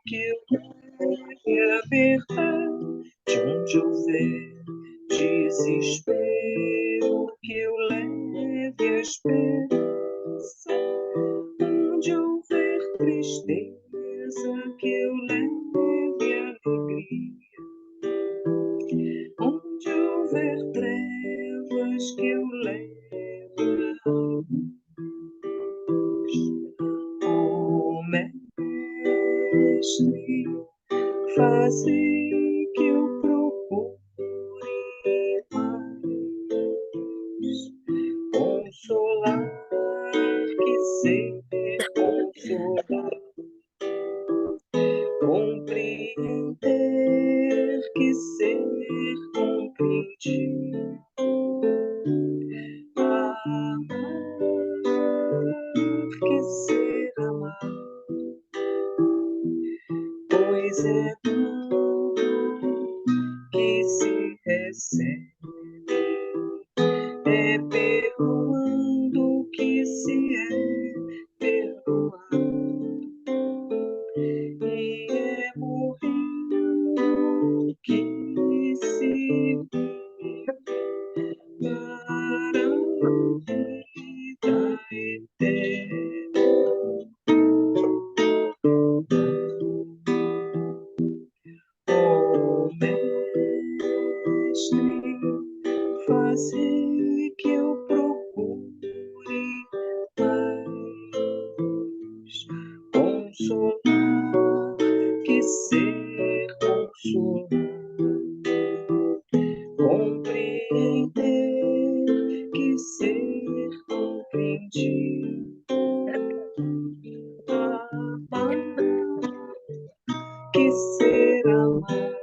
que eu leve a verdade, onde houver desespero, que eu leve a esperança, onde houver tristeza, que eu leve a alegria, onde houver trevas, que eu leve a luz. Oh, Mestre, faze que eu procure mais consolar, que ser consolar, compreender, que ser compreendido, amar, que ser amado, pois é dom que se recebe, é perdoando que se é perdoado, e é morrendo que se vive para a vida eterna. Oh, Mestre, faze que eu procure mais consolar, que ser consolado, compreender, que ser compreendido, amar, que ser amado,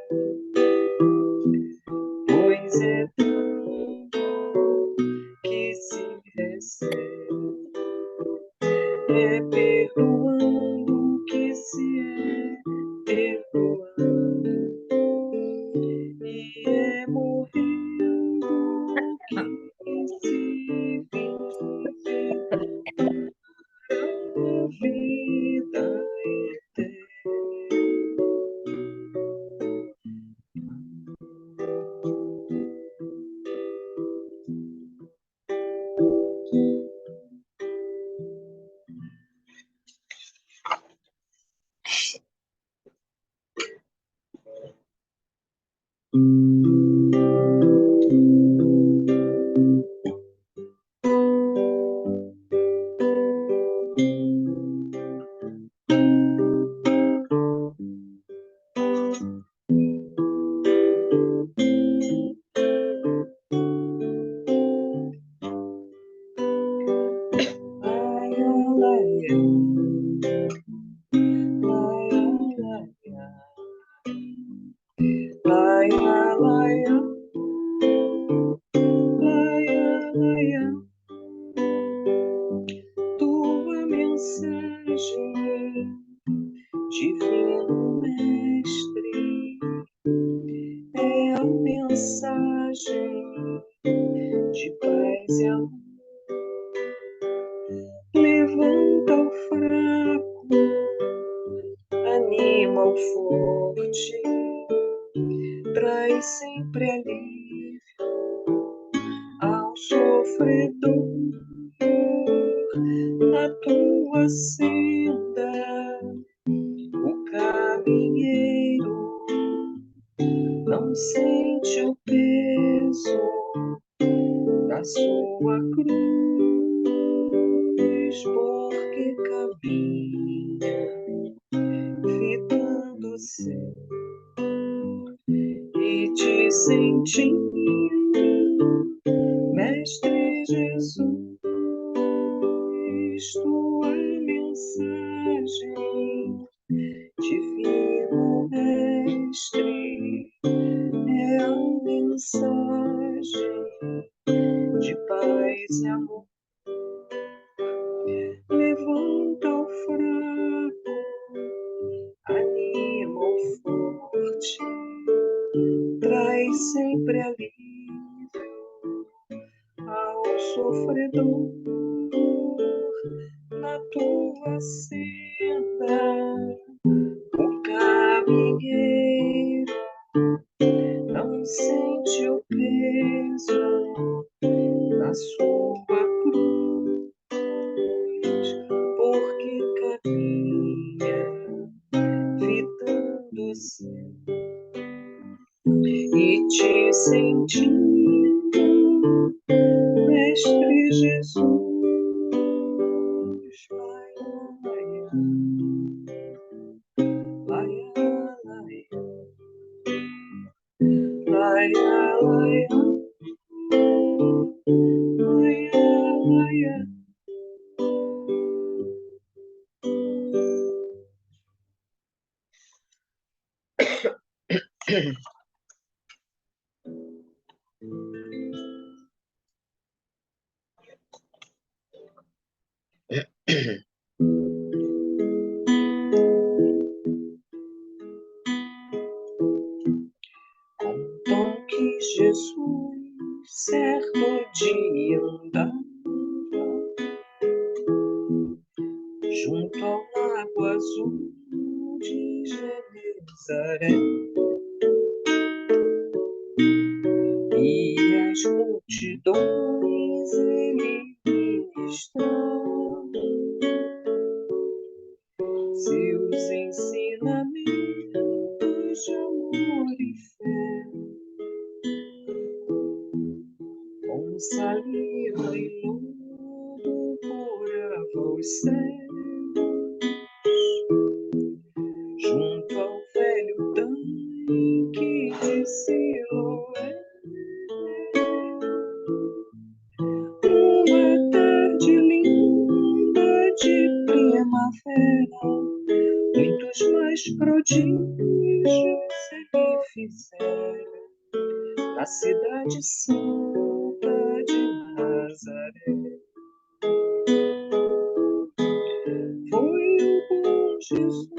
pois é dom que se recebe, é perdoando que se é perdoado, e é morrendo que se vive para a vida tua mensagem, divino mestre, é a mensagem de paz e amor. Levanta o fraco, anima o forte, traz sempre alívio ao sofredor. Na tua senda, o caminheiro não sente o peso da sua cruz, porque caminha fitando o céu e te sentindo, Mestre Jesus, tua mensagem, divino mestre, é a mensagem de paz e amor. Levanta o fraco, anima o forte, traz sempre alívio ao sofredor. Na tua senda, te sentindo, Mestre Jesus. Laia, laia, laia, laia, laia, laia, laia. Contam que Jesus certo dia andava junto ao lago azul de Genezaré, e as multidões ele ministrava seus ensinamentos de amor e fé, com saliva e lodo curava os cegos, junto ao velho tanque de Siloé. Uma tarde linda de primavera, muitos mais prodígios ele fizera na cidade santa de Nazaré. Foi o bom Jesus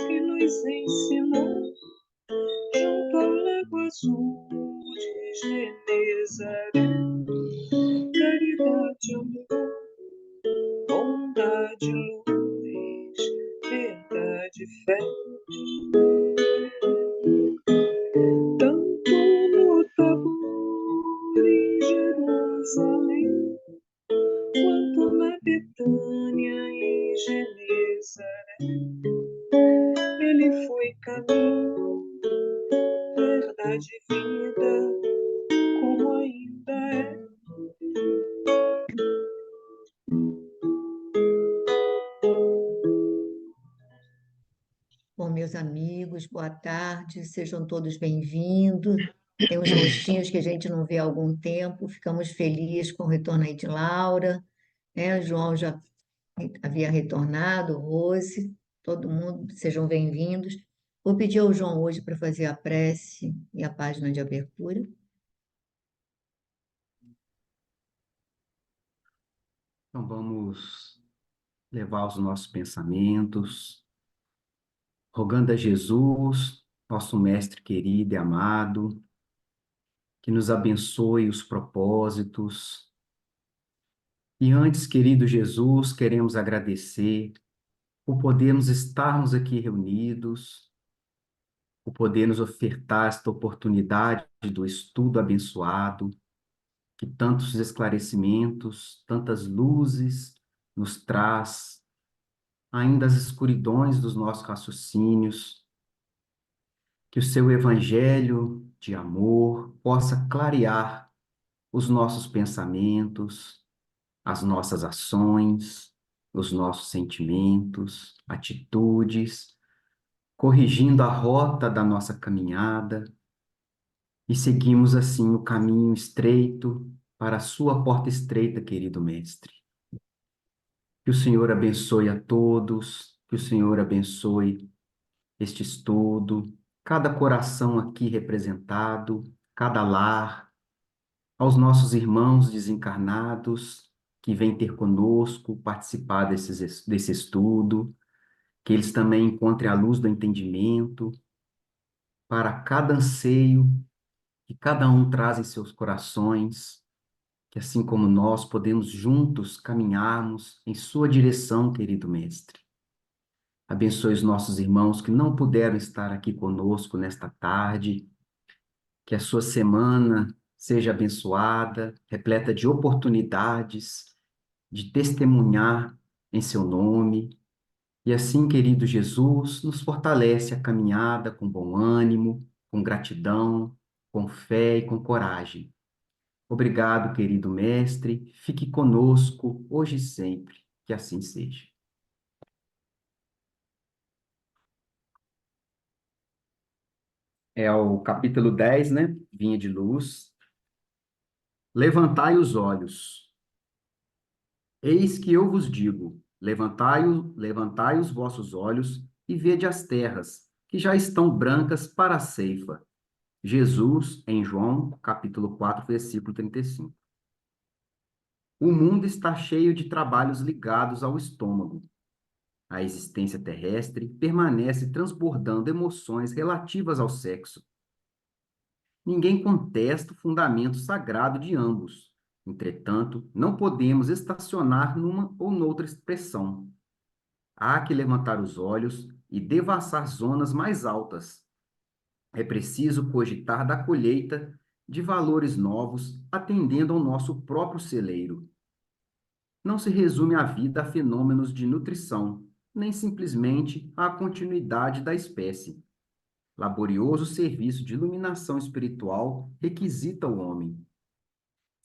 que nos ensinou junto ao lago azul de Genezaré. Caridade, amor, bondade, luz, verdade, fé. Tanto no Tabor em Jerusalém, quanto na Betânia em Genezaré, ele foi caminho, verdade e vida, como ainda é. Bom, meus amigos, boa tarde, sejam todos bem-vindos. Tem uns rostinhos que a gente não vê há algum tempo, ficamos felizes com o retorno aí de Laura, né? O João já havia retornado, Rose, todo mundo, sejam bem-vindos. Vou pedir ao João hoje para fazer a prece e a página de abertura. Então vamos levar os nossos pensamentos, rogando a Jesus, nosso mestre querido e amado, que nos abençoe os propósitos. E antes, querido Jesus, queremos agradecer por podermos estarmos aqui reunidos, por poder nos ofertar esta oportunidade do estudo abençoado, que tantos esclarecimentos, tantas luzes nos traz, ainda as escuridões dos nossos raciocínios, que o seu evangelho de amor possa clarear os nossos pensamentos, as nossas ações, os nossos sentimentos, atitudes, corrigindo a rota da nossa caminhada e seguimos assim o caminho estreito para a sua porta estreita, querido mestre. Que o Senhor abençoe a todos, que o Senhor abençoe este estudo, cada coração aqui representado, cada lar, aos nossos irmãos desencarnados que vêm ter conosco, participar desse estudo, que eles também encontrem a luz do entendimento para cada anseio que cada um traz em seus corações, que assim como nós podemos juntos caminharmos em sua direção, querido Mestre. Abençoe os nossos irmãos que não puderam estar aqui conosco nesta tarde, que a sua semana seja abençoada, repleta de oportunidades, de testemunhar em seu nome. E assim, querido Jesus, nos fortalece a caminhada com bom ânimo, com gratidão, com fé e com coragem. Obrigado, querido mestre. Fique conosco hoje e sempre. Que assim seja. É o capítulo 10, né? Vinha de luz. Levantai os olhos. Eis que eu vos digo: levantai os vossos olhos e vede as terras, que já estão brancas para a ceifa. Jesus, em João, capítulo 4, versículo 35. O mundo está cheio de trabalhos ligados ao estômago. A existência terrestre permanece transbordando emoções relativas ao sexo. Ninguém contesta o fundamento sagrado de ambos. Entretanto, não podemos estacionar numa ou noutra expressão. Há que levantar os olhos e devassar zonas mais altas. É preciso cogitar da colheita de valores novos, atendendo ao nosso próprio celeiro. Não se resume a vida a fenômenos de nutrição, nem simplesmente à continuidade da espécie. Laborioso serviço de iluminação espiritual requisita o homem.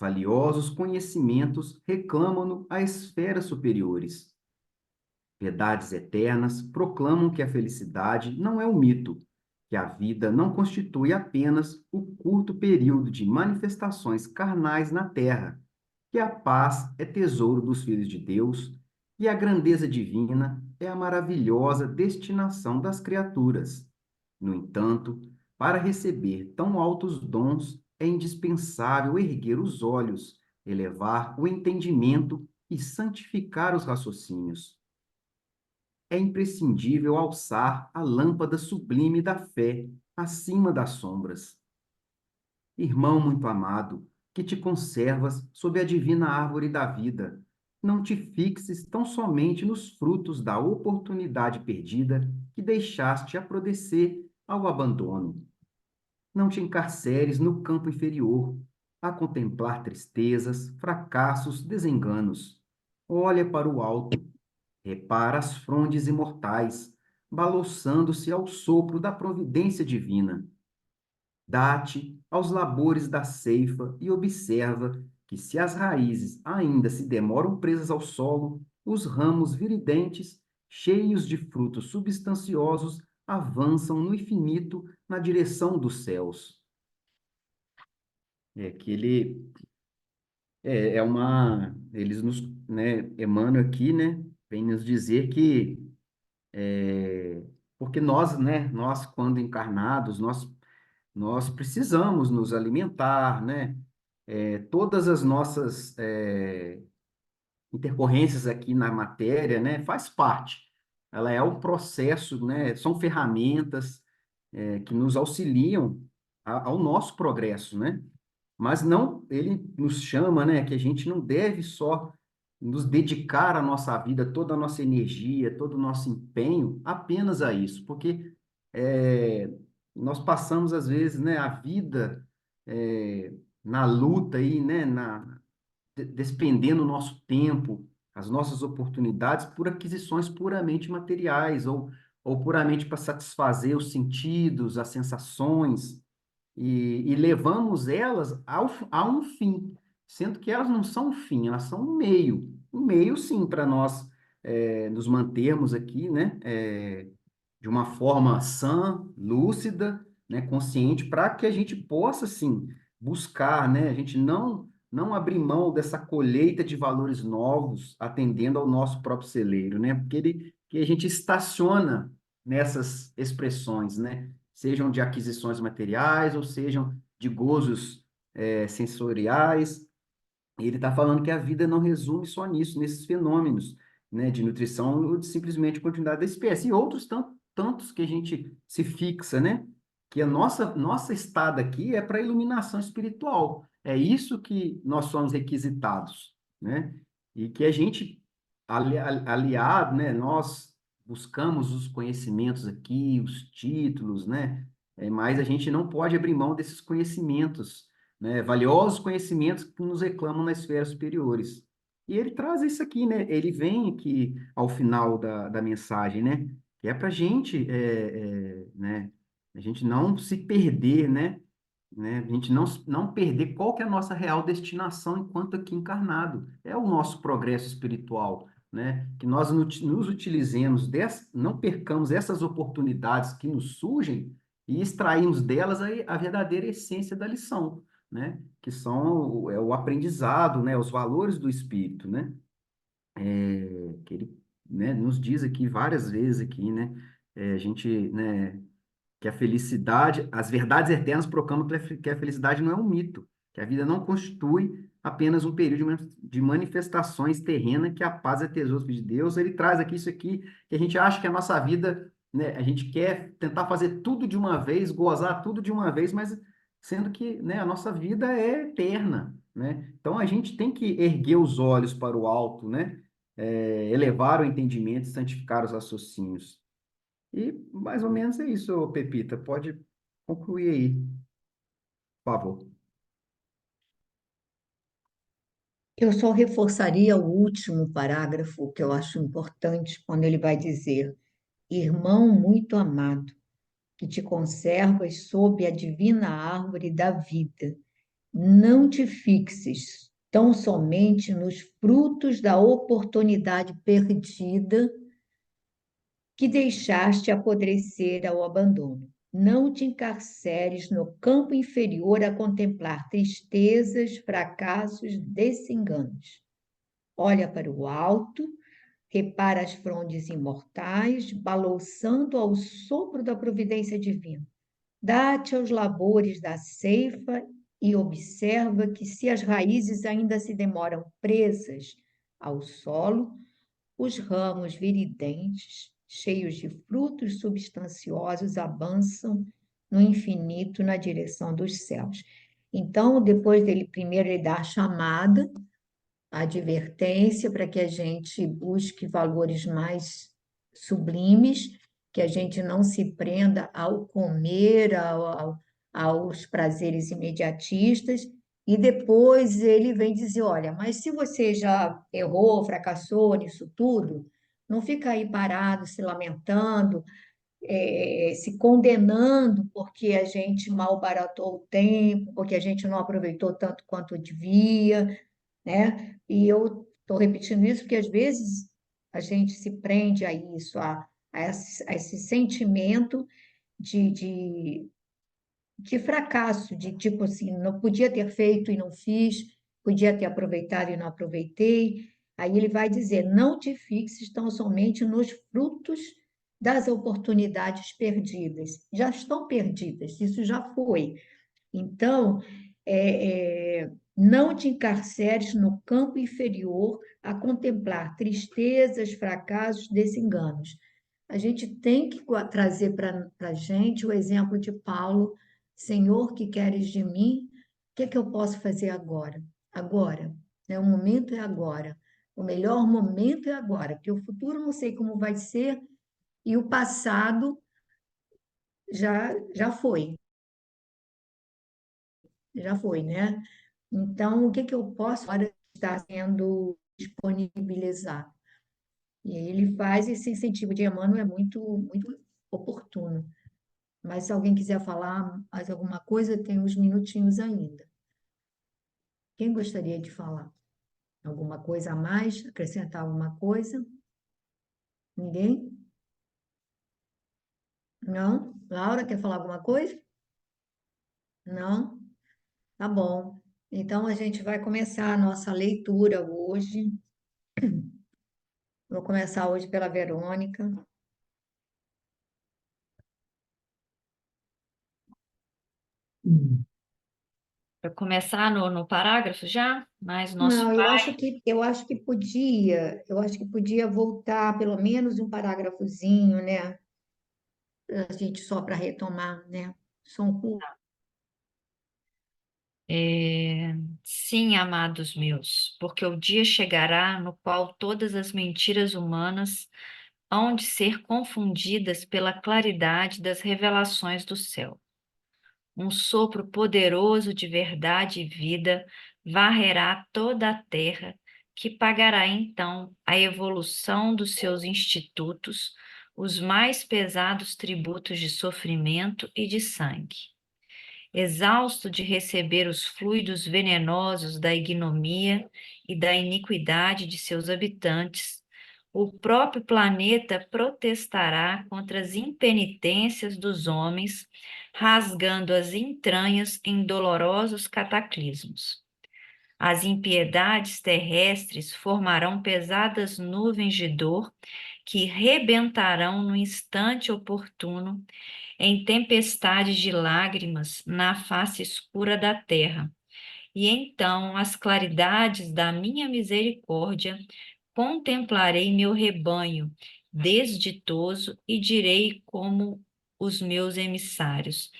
Valiosos conhecimentos reclamam-no a esferas superiores. Verdades eternas proclamam que a felicidade não é um mito, que a vida não constitui apenas o curto período de manifestações carnais na terra, que a paz é tesouro dos filhos de Deus e a grandeza divina é a maravilhosa destinação das criaturas. No entanto, para receber tão altos dons, é indispensável erguer os olhos, elevar o entendimento e santificar os raciocínios. É imprescindível alçar a lâmpada sublime da fé acima das sombras. Irmão muito amado, que te conservas sob a divina árvore da vida, não te fixes tão somente nos frutos da oportunidade perdida que deixaste apodrecer ao abandono. Não te encarceres no campo inferior, a contemplar tristezas, fracassos, desenganos. Olha para o alto, repara as frondes imortais, balouçando-se ao sopro da providência divina. Dá-te aos labores da ceifa e observa que, se as raízes ainda se demoram presas ao solo, os ramos viridentes, cheios de frutos substanciosos, avançam no infinito na direção dos céus. É que ele é uma, eles nos, né, Emmanuel aqui, né, vem nos dizer que porque nós, né, nós quando encarnados, nós precisamos nos alimentar, né? Todas as nossas intercorrências aqui na matéria, né, faz parte. Ela é um processo, né? São ferramentas que nos auxiliam ao nosso progresso, né? Mas não, ele nos chama, né, que a gente não deve só nos dedicar a nossa vida, toda a nossa energia, todo o nosso empenho apenas a isso, porque é, nós passamos, às vezes, né, a vida é, na luta aí, né, despendendo o nosso tempo, as nossas oportunidades por aquisições puramente materiais ou puramente para satisfazer os sentidos, as sensações, e levamos elas a um fim, sendo que elas não são um fim, elas são um meio sim para nós nos mantermos aqui, né, de uma forma sã, lúcida, né, consciente, para que a gente possa, sim, buscar, né, a gente não abrir mão dessa colheita de valores novos, atendendo ao nosso próprio celeiro, né, porque que a gente estaciona nessas expressões, né, sejam de aquisições materiais ou sejam de gozos sensoriais. E ele está falando que a vida não resume só nisso, nesses fenômenos, né, de nutrição ou de simplesmente continuidade da espécie. E outros tantos que a gente se fixa, né? Que a nossa estada aqui é para iluminação espiritual. É isso que nós somos requisitados, né? E que a gente, aliado, né? Nós buscamos os conhecimentos aqui, os títulos, né? Mas a gente não pode abrir mão desses conhecimentos, né, valiosos conhecimentos que nos reclamam nas esferas superiores. E ele traz isso aqui, né? Ele vem aqui ao final da mensagem, né? Que é para a gente, né? A gente não se perder, né? A gente não perder qual que é a nossa real destinação enquanto aqui encarnado. É o nosso progresso espiritual, né? Que nós nos utilizemos, não percamos essas oportunidades que nos surgem e extraímos delas a verdadeira essência da lição, né? Que são o aprendizado, né? Os valores do espírito, né? Que ele, né, nos diz aqui várias vezes aqui, né? A gente, né, que a felicidade, as verdades eternas proclamam que a felicidade não é um mito, que a vida não constitui apenas um período de manifestações terrenas, que a paz é tesouro de Deus. Ele traz aqui isso aqui, que a gente acha que a nossa vida, né, a gente quer tentar fazer tudo de uma vez, gozar tudo de uma vez, mas sendo que, né, a nossa vida é eterna, né? Então a gente tem que erguer os olhos para o alto, né? Elevar o entendimento e santificar os raciocínios. E mais ou menos é isso, Pepita. Pode concluir aí, por favor. Eu só reforçaria o último parágrafo, que eu acho importante, quando ele vai dizer: Irmão muito amado, que te conservas sob a divina árvore da vida, não te fixes tão somente nos frutos da oportunidade perdida que deixaste apodrecer ao abandono. Não te encarceres no campo inferior a contemplar tristezas, fracassos, desenganos. Olha para o alto, repara as frondes imortais, balouçando ao sopro da providência divina. Dá-te aos labores da ceifa e observa que, se as raízes ainda se demoram presas ao solo, os ramos viridentes, cheios de frutos substanciosos, avançam no infinito na direção dos céus. Então, depois dele, primeiro ele dá a chamada, a advertência para que a gente busque valores mais sublimes, que a gente não se prenda ao comer, aos prazeres imediatistas, e depois ele vem dizer: olha, mas se você já errou, fracassou nisso tudo, não fica aí parado, se lamentando, se condenando porque a gente malbaratou o tempo, porque a gente não aproveitou tanto quanto devia, né? E eu estou repetindo isso porque às vezes a gente se prende a isso, a esse sentimento de, de fracasso, de tipo assim, não podia ter feito e não fiz, podia ter aproveitado e não aproveitei. Aí ele vai dizer: não te fixes tão somente nos frutos das oportunidades perdidas. Já estão perdidas, isso já foi. Então, não te encarceres no campo inferior a contemplar tristezas, fracassos, desenganos. A gente tem que trazer para a gente o exemplo de Paulo: Senhor, que queres de mim? O que é que eu posso fazer agora? Agora, né? O momento é agora. O melhor momento é agora, porque o futuro não sei como vai ser e o passado já foi, já foi, né? Então, o que que eu posso agora estar sendo disponibilizado? E aí ele faz esse incentivo de Emmanuel, é muito, muito oportuno. Mas se alguém quiser falar mais alguma coisa, tem uns minutinhos ainda. Quem gostaria de falar? Alguma coisa a mais? Acrescentar alguma coisa? Ninguém? Não? Laura, quer falar alguma coisa? Não? Tá bom. Então, a gente vai começar a nossa leitura hoje. Vou começar hoje pela Verônica. Para começar no parágrafo já, mas nosso Não, eu pai. acho que eu acho que podia voltar pelo menos um parágrafozinho, né? A gente só para retomar, né? Só um pouco. Sim, amados meus, porque o dia chegará no qual todas as mentiras humanas hão de ser confundidas pela claridade das revelações do céu. Um sopro poderoso de verdade e vida varrerá toda a terra, que pagará então a evolução dos seus institutos, os mais pesados tributos de sofrimento e de sangue. Exausto de receber os fluidos venenosos da ignomia e da iniquidade de seus habitantes, o próprio planeta protestará contra as impenitências dos homens, rasgando as entranhas em dolorosos cataclismos. As impiedades terrestres formarão pesadas nuvens de dor que rebentarão no instante oportuno em tempestades de lágrimas na face escura da terra. E então as claridades da minha misericórdia contemplarei meu rebanho desditoso e direi como os meus emissários: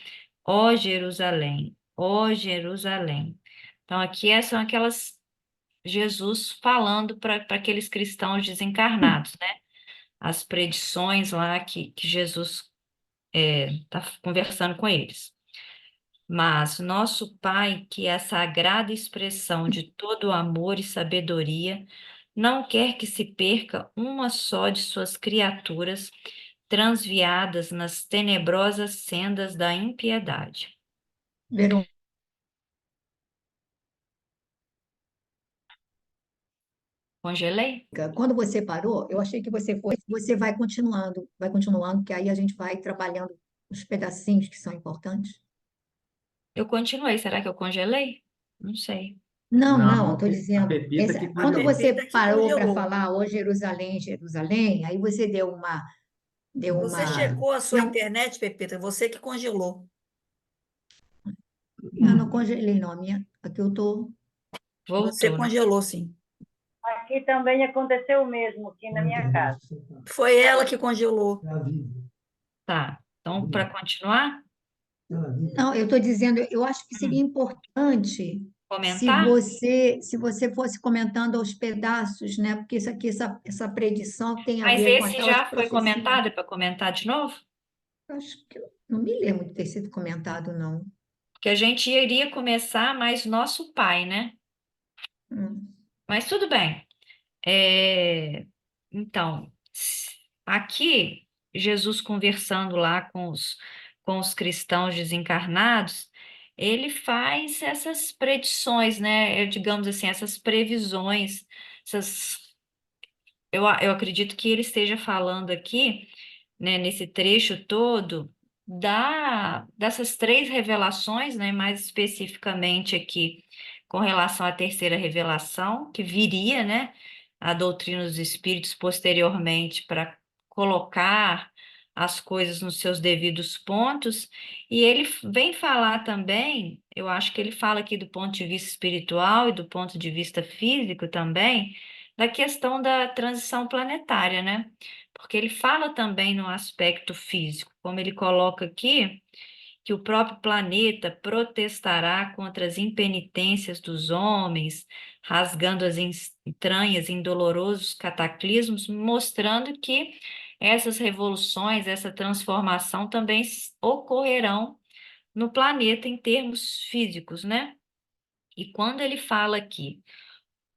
ó Jerusalém, ó Jerusalém. Então, aqui são aquelas Jesus falando para aqueles cristãos desencarnados, né? As predições lá que Jesus está conversando com eles. Mas nosso Pai, que é a sagrada expressão de todo amor e sabedoria, não quer que se perca uma só de suas criaturas transviadas nas tenebrosas sendas da impiedade. Verônica, Congelei? quando você parou, eu achei que você vai continuando, que aí a gente vai trabalhando os pedacinhos que são importantes. Eu continuei. Será que eu congelei? Não sei. Não, não, Não, estou a dizendo, Pepita que A quando congelou. você Pepita que parou para congelou. falar, ô Jerusalém, Jerusalém, aí você deu Você uma, checou a sua deu- internet, Pepita? Você que congelou. eu não congelei, não, a minha, aqui eu estou, Você Voltou, né? congelou, sim. Aqui também aconteceu o mesmo, aqui na minha casa. Foi ela que congelou. Tá. Então, para continuar, não, eu estou dizendo, eu acho que seria importante comentar? se você fosse comentando aos pedaços, né? Porque isso aqui, essa predição tem a Mas ver com esse aquelas já foi profecias. comentado, é para comentar de novo? Eu acho que eu não me lembro de ter sido comentado, não. Porque a gente iria começar mais nosso pai, né? Hum. Mas tudo bem. É, Então, aqui, Jesus conversando lá com os cristãos desencarnados, ele faz essas predições, né? Digamos assim, essas previsões, essas eu acredito que ele esteja falando aqui, né, nesse trecho todo, dessas três revelações, né, mais especificamente aqui com relação à terceira revelação, que viria, né, a doutrina dos espíritos posteriormente para colocar as coisas nos seus devidos pontos, e ele vem falar também, eu acho que ele fala aqui do ponto de vista espiritual e do ponto de vista físico também da questão da transição planetária, né? Porque ele fala também no aspecto físico, como ele coloca aqui, que o próprio planeta protestará contra as impenitências dos homens, rasgando as entranhas em dolorosos cataclismos, mostrando que essas revoluções, essa transformação também ocorrerão no planeta em termos físicos, né? E quando ele fala aqui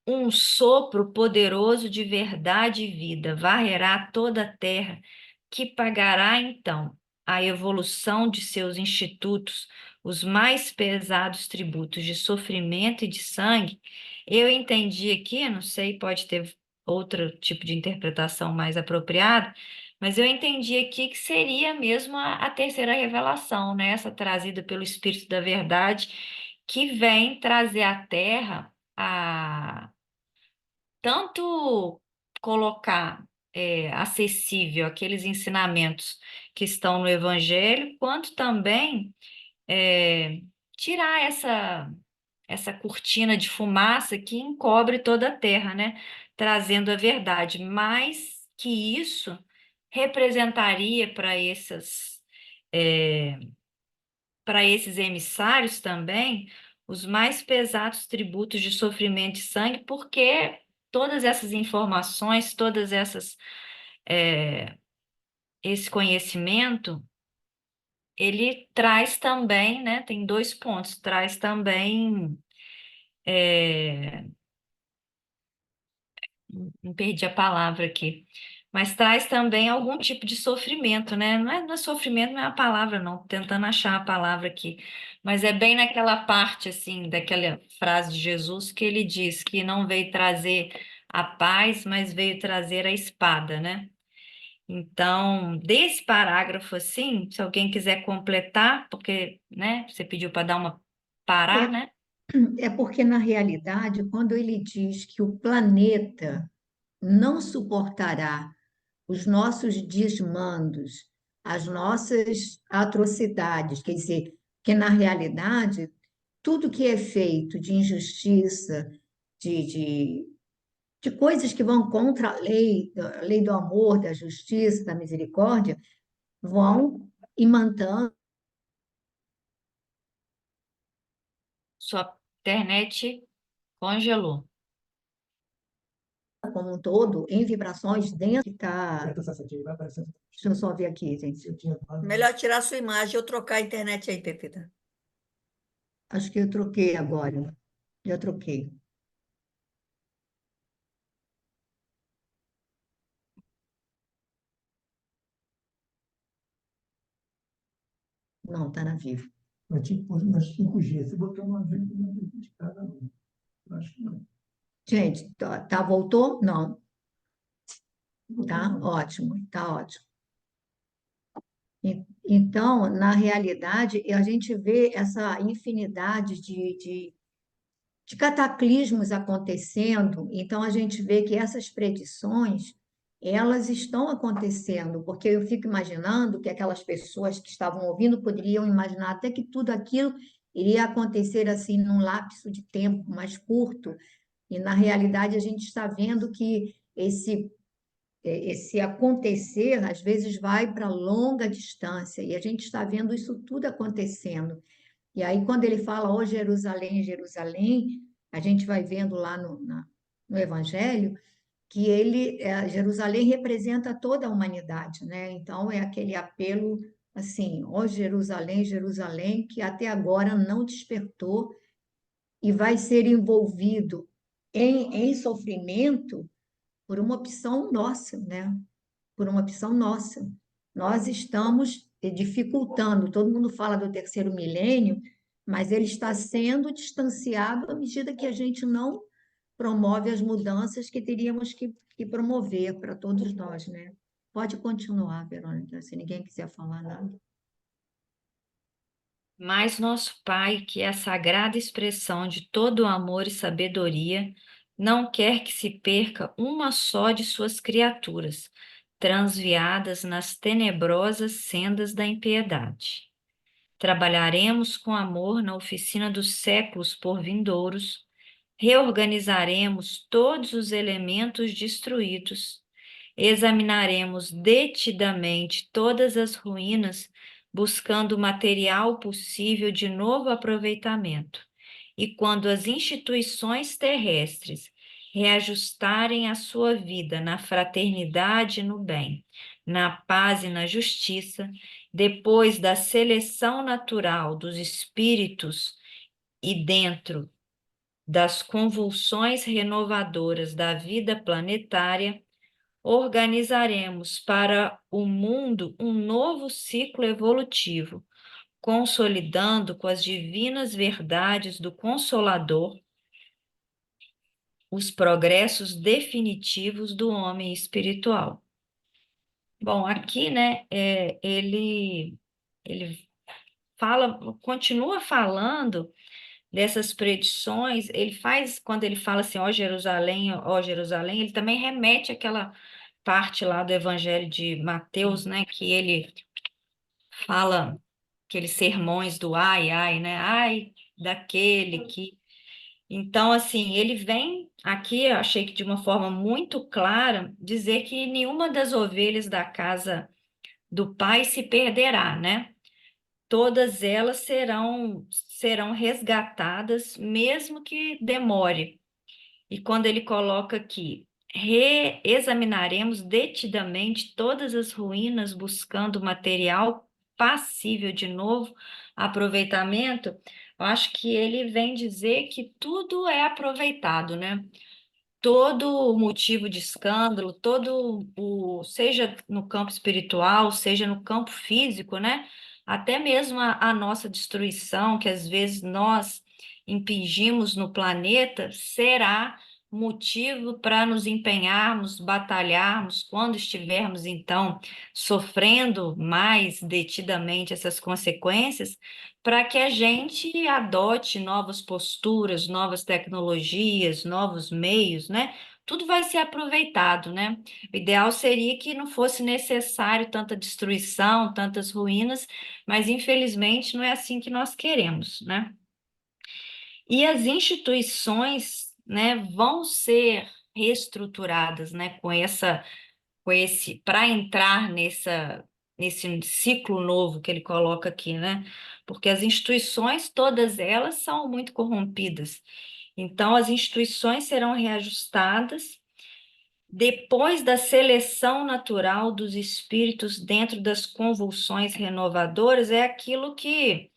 um sopro poderoso de verdade e vida varrerá toda a terra, que pagará então a evolução de seus institutos, os mais pesados tributos de sofrimento e de sangue. Eu entendi aqui, não sei, pode ter outro tipo de interpretação mais apropriada, mas eu entendi aqui que seria mesmo a terceira revelação, né? Essa trazida pelo Espírito da Verdade, que vem trazer à Terra a tanto colocar acessível aqueles ensinamentos que estão no Evangelho, quanto também é, tirar essa cortina de fumaça que encobre toda a terra, né? Trazendo a verdade. Mais que isso representaria é, para esses emissários também os mais pesados tributos de sofrimento e sangue, porque todas essas informações, é, esse conhecimento, ele traz também, né? Tem dois pontos, traz também, é, não perdi a palavra aqui, mas traz também algum tipo de sofrimento, né? Não é sofrimento, não é a palavra, não, tô tentando achar a palavra aqui, mas é bem naquela parte, assim, daquela frase de Jesus que ele diz que não veio trazer a paz, mas veio trazer a espada, né? Então, desse parágrafo, assim, se alguém quiser completar, porque, né, você pediu para dar uma parar, É, né? é porque, na realidade, quando ele diz que o planeta não suportará os nossos desmandos, as nossas atrocidades, quer dizer, que na realidade tudo que é feito de injustiça, de, de, de coisas que vão contra a lei do amor, da justiça, da misericórdia, vão imantando Sua internet congelou. como um todo em vibrações densas que está. Deixa eu só ver aqui, gente. Melhor tirar sua imagem ou trocar a internet aí, Pepita. Acho que eu troquei agora. Já troquei. Não, está na Vivo. Mas tipo, nas 5G, você botou uma vez de cada um. Eu acho que não. Gente, voltou? Não. Tá ótimo, tá ótimo. Então, na realidade, a gente vê essa infinidade de cataclismos acontecendo, então a gente vê que essas predições, elas estão acontecendo, porque eu fico imaginando que aquelas pessoas que estavam ouvindo poderiam imaginar até que tudo aquilo iria acontecer assim num lapso de tempo mais curto, e na realidade a gente está vendo que esse acontecer, às vezes, vai para longa distância, e a gente está vendo isso tudo acontecendo. E aí, quando ele fala, ó Jerusalém, Jerusalém, a gente vai vendo lá no Evangelho que Jerusalém representa toda a humanidade, né? Então, é aquele apelo assim, ó Jerusalém, Jerusalém, que até agora não despertou e vai ser envolvido em sofrimento por uma opção nossa, né? Por uma opção nossa. Nós estamos dificultando, todo mundo fala do terceiro milênio, mas ele está sendo distanciado à medida que a gente não promove as mudanças que teríamos que promover para todos nós, né? Pode continuar, Verônica, se ninguém quiser falar nada. Mas nosso Pai, que é a sagrada expressão de todo amor e sabedoria, não quer que se perca uma só de suas criaturas, transviadas nas tenebrosas sendas da impiedade. Trabalharemos com amor na oficina dos séculos por vindouros, reorganizaremos todos os elementos destruídos, examinaremos detidamente todas as ruínas, buscando o material possível de novo aproveitamento. E quando as instituições terrestres reajustarem a sua vida na fraternidade e no bem, na paz e na justiça, depois da seleção natural dos espíritos e dentro das convulsões renovadoras da vida planetária, organizaremos para o mundo um novo ciclo evolutivo, consolidando com as divinas verdades do Consolador os progressos definitivos do homem espiritual. Bom, aqui, né, ele continua falando dessas predições. Ele faz, quando ele fala assim, ó Jerusalém, ele também remete àquela parte lá do Evangelho de Mateus, né, que ele fala aqueles sermões do ai, ai, né, ai daquele que... Então, assim, ele vem aqui, eu achei que de uma forma muito clara, dizer que nenhuma das ovelhas da casa do Pai se perderá, né? Todas elas serão resgatadas, mesmo que demore. E quando ele coloca aqui, reexaminaremos detidamente todas as ruínas, buscando material passível de novo aproveitamento, eu acho que ele vem dizer que tudo é aproveitado, né? todo motivo de escândalo, seja no campo espiritual, seja no campo físico, né? Até mesmo a nossa destruição, que às vezes nós impingimos no planeta, será motivo para nos empenharmos, batalharmos, quando estivermos, então, sofrendo mais detidamente essas consequências, para que a gente adote novas posturas, novas tecnologias, novos meios, né? Tudo vai ser aproveitado, né? O ideal seria que não fosse necessário tanta destruição, tantas ruínas, mas infelizmente não é assim que nós queremos, né? E as instituições, né, vão ser reestruturadas, né, para entrar nesse ciclo novo que ele coloca aqui, né? Porque as instituições, todas elas, são muito corrompidas. Então, as instituições serão reajustadas depois da seleção natural dos espíritos dentro das convulsões renovadoras, é aquilo que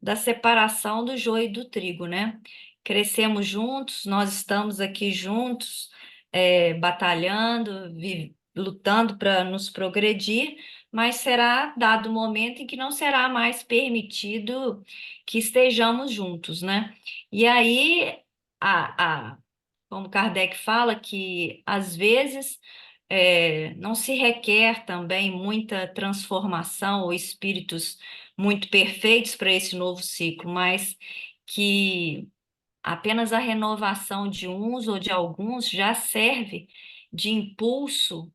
da separação do joio e do trigo, né? Crescemos juntos, nós estamos aqui juntos, batalhando, lutando para nos progredir, mas será dado o momento em que não será mais permitido que estejamos juntos, né? E aí, como Kardec fala, que às vezes não se requer também muita transformação ou espíritos muito perfeitos para esse novo ciclo, mas que apenas a renovação de uns ou de alguns já serve de impulso,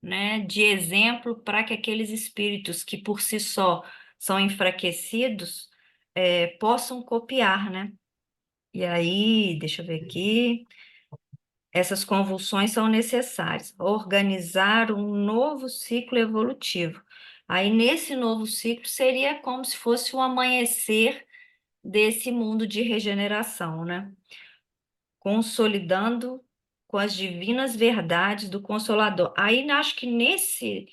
né, de exemplo para que aqueles espíritos que por si só são enfraquecidos possam copiar, né? E aí, deixa eu ver aqui. Essas convulsões são necessárias. Organizar um novo ciclo evolutivo. Aí, nesse novo ciclo, seria como se fosse o amanhecer desse mundo de regeneração, né? Consolidando com as divinas verdades do Consolador. Aí, acho que nesse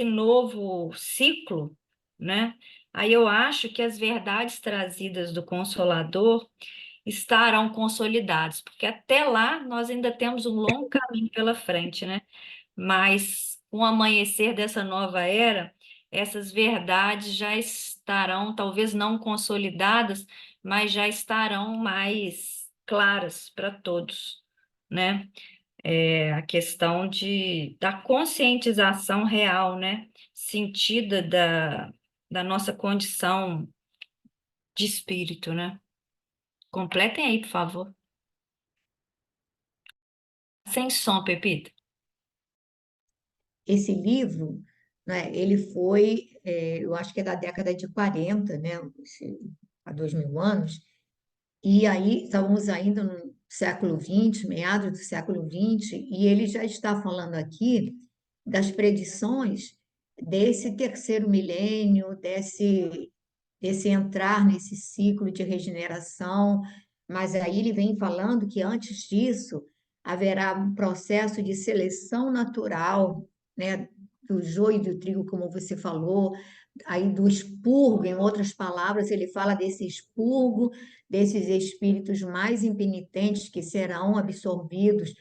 novo ciclo, né? Aí eu acho que as verdades trazidas do Consolador estarão consolidados, porque até lá nós ainda temos um longo caminho pela frente, né? Mas com o amanhecer dessa nova era, essas verdades já estarão, talvez não consolidadas, mas já estarão mais claras para todos, né? A questão da conscientização real, né? Sentida da nossa condição de espírito, né? Completem aí, por favor. Sem som, Pepita. Esse livro, né, ele foi, eu acho que é da década de 40, né, há 2000 anos, e aí estávamos ainda no século XX, meados do século XX, e ele já está falando aqui das predições desse terceiro milênio, desse entrar nesse ciclo de regeneração, mas aí ele vem falando que antes disso haverá um processo de seleção natural, né, do joio e do trigo, como você falou, aí do expurgo, em outras palavras, ele fala desse expurgo, desses espíritos mais impenitentes que serão absorvidos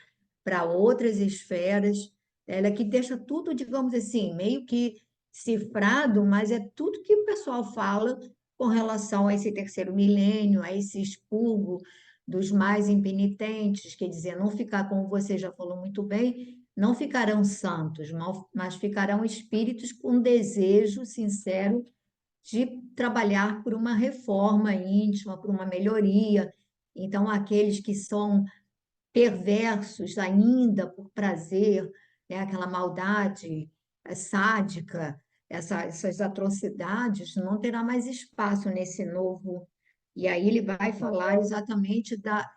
para outras esferas. Ela que deixa tudo, digamos assim, meio que cifrado, mas é tudo que o pessoal fala com relação a esse terceiro milênio, a esse expurgo dos mais impenitentes, quer dizer, não ficar, como você já falou muito bem, não ficarão santos, mas ficarão espíritos com desejo sincero de trabalhar por uma reforma íntima, por uma melhoria. Então, aqueles que são perversos ainda por prazer, né? Aquela maldade sádica, essas atrocidades, não terá mais espaço nesse novo. E aí ele vai falar exatamente da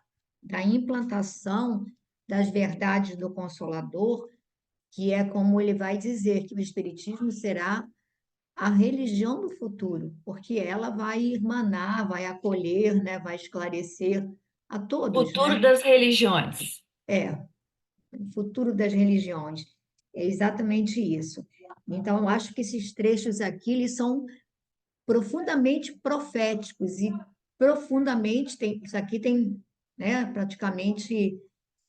implantação das verdades do Consolador, que é como ele vai dizer que o Espiritismo será a religião do futuro, porque ela vai irmanar, vai acolher, né, vai esclarecer a todos, Futuro né? das religiões. É, o futuro das religiões. É exatamente isso. Então, eu acho que esses trechos aqui, eles são profundamente proféticos e profundamente, isso aqui tem, né, praticamente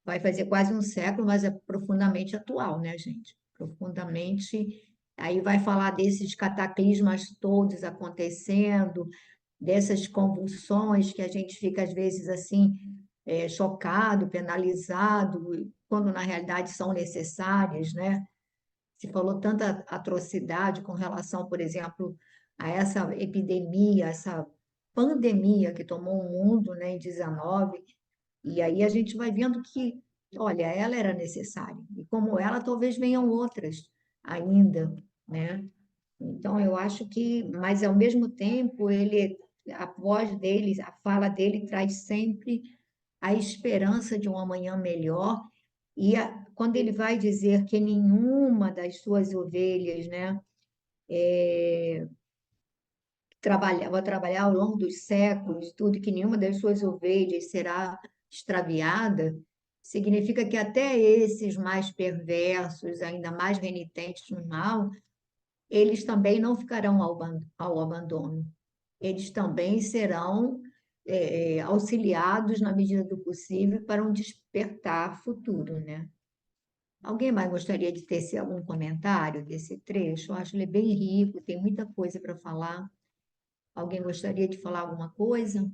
vai fazer quase um século, mas é profundamente atual, né, gente? Profundamente. Aí vai falar desses cataclismas todos acontecendo, dessas convulsões que a gente fica, às vezes, assim, chocado, penalizado, quando na realidade são necessárias, né? Se falou tanta atrocidade com relação, por exemplo, a essa epidemia, essa pandemia que tomou o mundo, né, em 19, e aí a gente vai vendo que, olha, ela era necessária, e como ela, talvez venham outras ainda, né? Então, eu acho que, mas ao mesmo tempo, a voz dele, a fala dele traz sempre a esperança de um amanhã melhor. E quando ele vai dizer que nenhuma das suas ovelhas, né, vai trabalhar ao longo dos séculos, tudo, que nenhuma das suas ovelhas será extraviada, significa que até esses mais perversos, ainda mais renitentes no mal, eles também não ficarão ao abandono. Eles também serão auxiliados na medida do possível para um despertar futuro, né? Alguém mais gostaria de tecer algum comentário desse trecho? Eu acho ele bem rico, tem muita coisa para falar. Alguém gostaria de falar alguma coisa?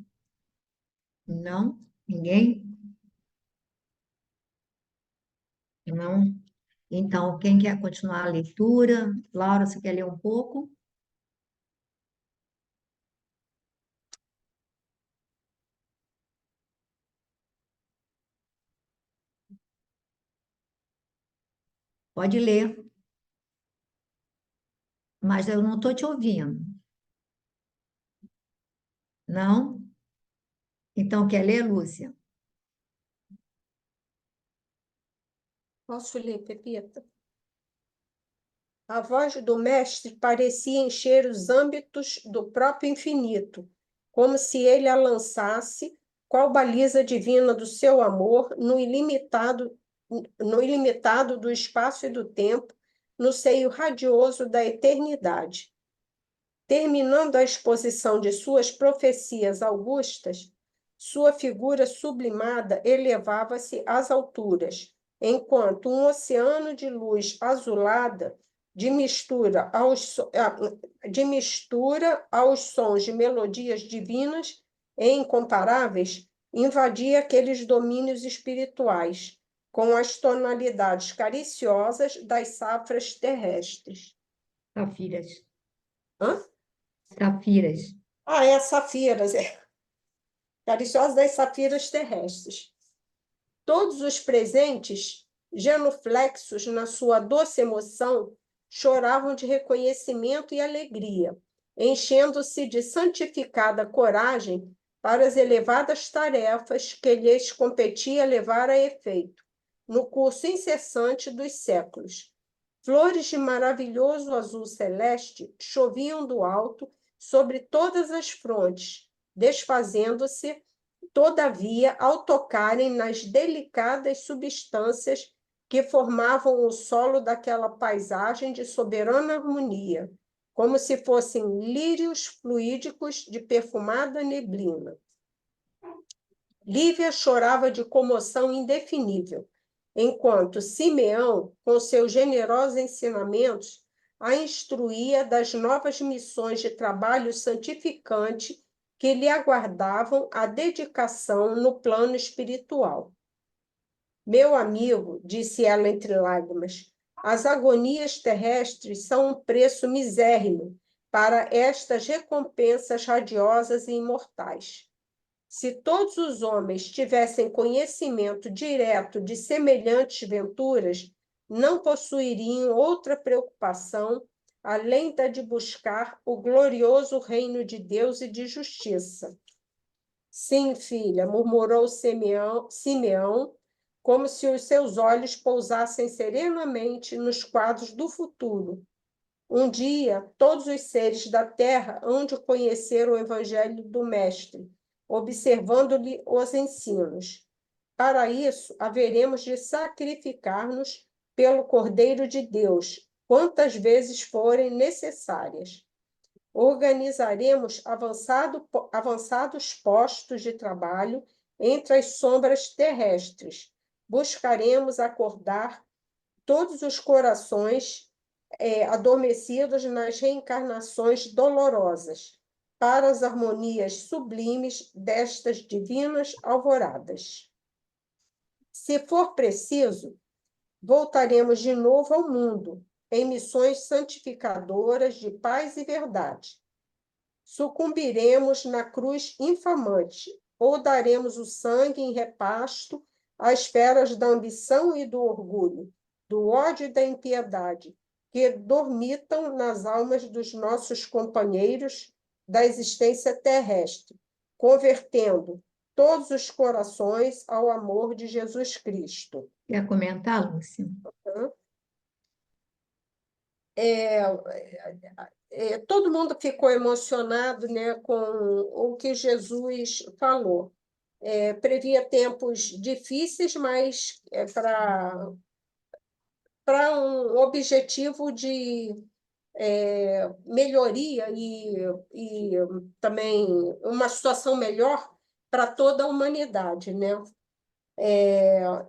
Não? Ninguém? Não? Então, quem quer continuar a leitura? Laura, você quer ler um pouco? Pode ler, mas eu não estou te ouvindo. Não? Então, quer ler, Lúcia? Posso ler, Pepita? A voz do mestre parecia encher os âmbitos do próprio infinito, como se ele a lançasse, qual baliza divina do seu amor, no ilimitado do espaço e do tempo, no seio radioso da eternidade. Terminando a exposição de suas profecias augustas, sua figura sublimada elevava-se às alturas, enquanto um oceano de luz azulada, de mistura aos sons de melodias divinas e incomparáveis, invadia aqueles domínios espirituais, com as tonalidades cariciosas das safras terrestres. Safiras. Hã? Safiras. Safiras, cariciosas das safiras terrestres. Todos os presentes, genuflexos na sua doce emoção, choravam de reconhecimento e alegria, enchendo-se de santificada coragem para as elevadas tarefas que lhes competia levar a efeito, no curso incessante dos séculos. Flores de maravilhoso azul celeste choviam do alto sobre todas as frontes, desfazendo-se, todavia, ao tocarem nas delicadas substâncias que formavam o solo daquela paisagem de soberana harmonia, como se fossem lírios fluídicos de perfumada neblina. Lívia chorava de comoção indefinível, enquanto Simeão, com seus generosos ensinamentos, a instruía das novas missões de trabalho santificante que lhe aguardavam a dedicação no plano espiritual. Meu amigo, disse ela entre lágrimas, as agonias terrestres são um preço misérrimo para estas recompensas radiosas e imortais. Se todos os homens tivessem conhecimento direto de semelhantes venturas, não possuiriam outra preocupação além da de buscar o glorioso reino de Deus e de justiça. Sim, filha, murmurou Simeão, como se os seus olhos pousassem serenamente nos quadros do futuro. Um dia, todos os seres da terra hão de conhecer o evangelho do Mestre, observando-lhe os ensinos. Para isso, haveremos de sacrificar-nos pelo Cordeiro de Deus, quantas vezes forem necessárias. Organizaremos avançados postos de trabalho entre as sombras terrestres, buscaremos acordar todos os corações adormecidos nas reencarnações dolorosas, para as harmonias sublimes destas divinas alvoradas. Se for preciso, voltaremos de novo ao mundo, em missões santificadoras de paz e verdade. Sucumbiremos na cruz infamante, ou daremos o sangue em repasto às feras da ambição e do orgulho, do ódio e da impiedade, que dormitam nas almas dos nossos companheiros da existência terrestre, convertendo todos os corações ao amor de Jesus Cristo. Quer comentar, Lúcia? Todo mundo ficou emocionado, né, com o que Jesus falou. Previa tempos difíceis, mas para um objetivo de melhoria e também uma situação melhor para toda a humanidade, né?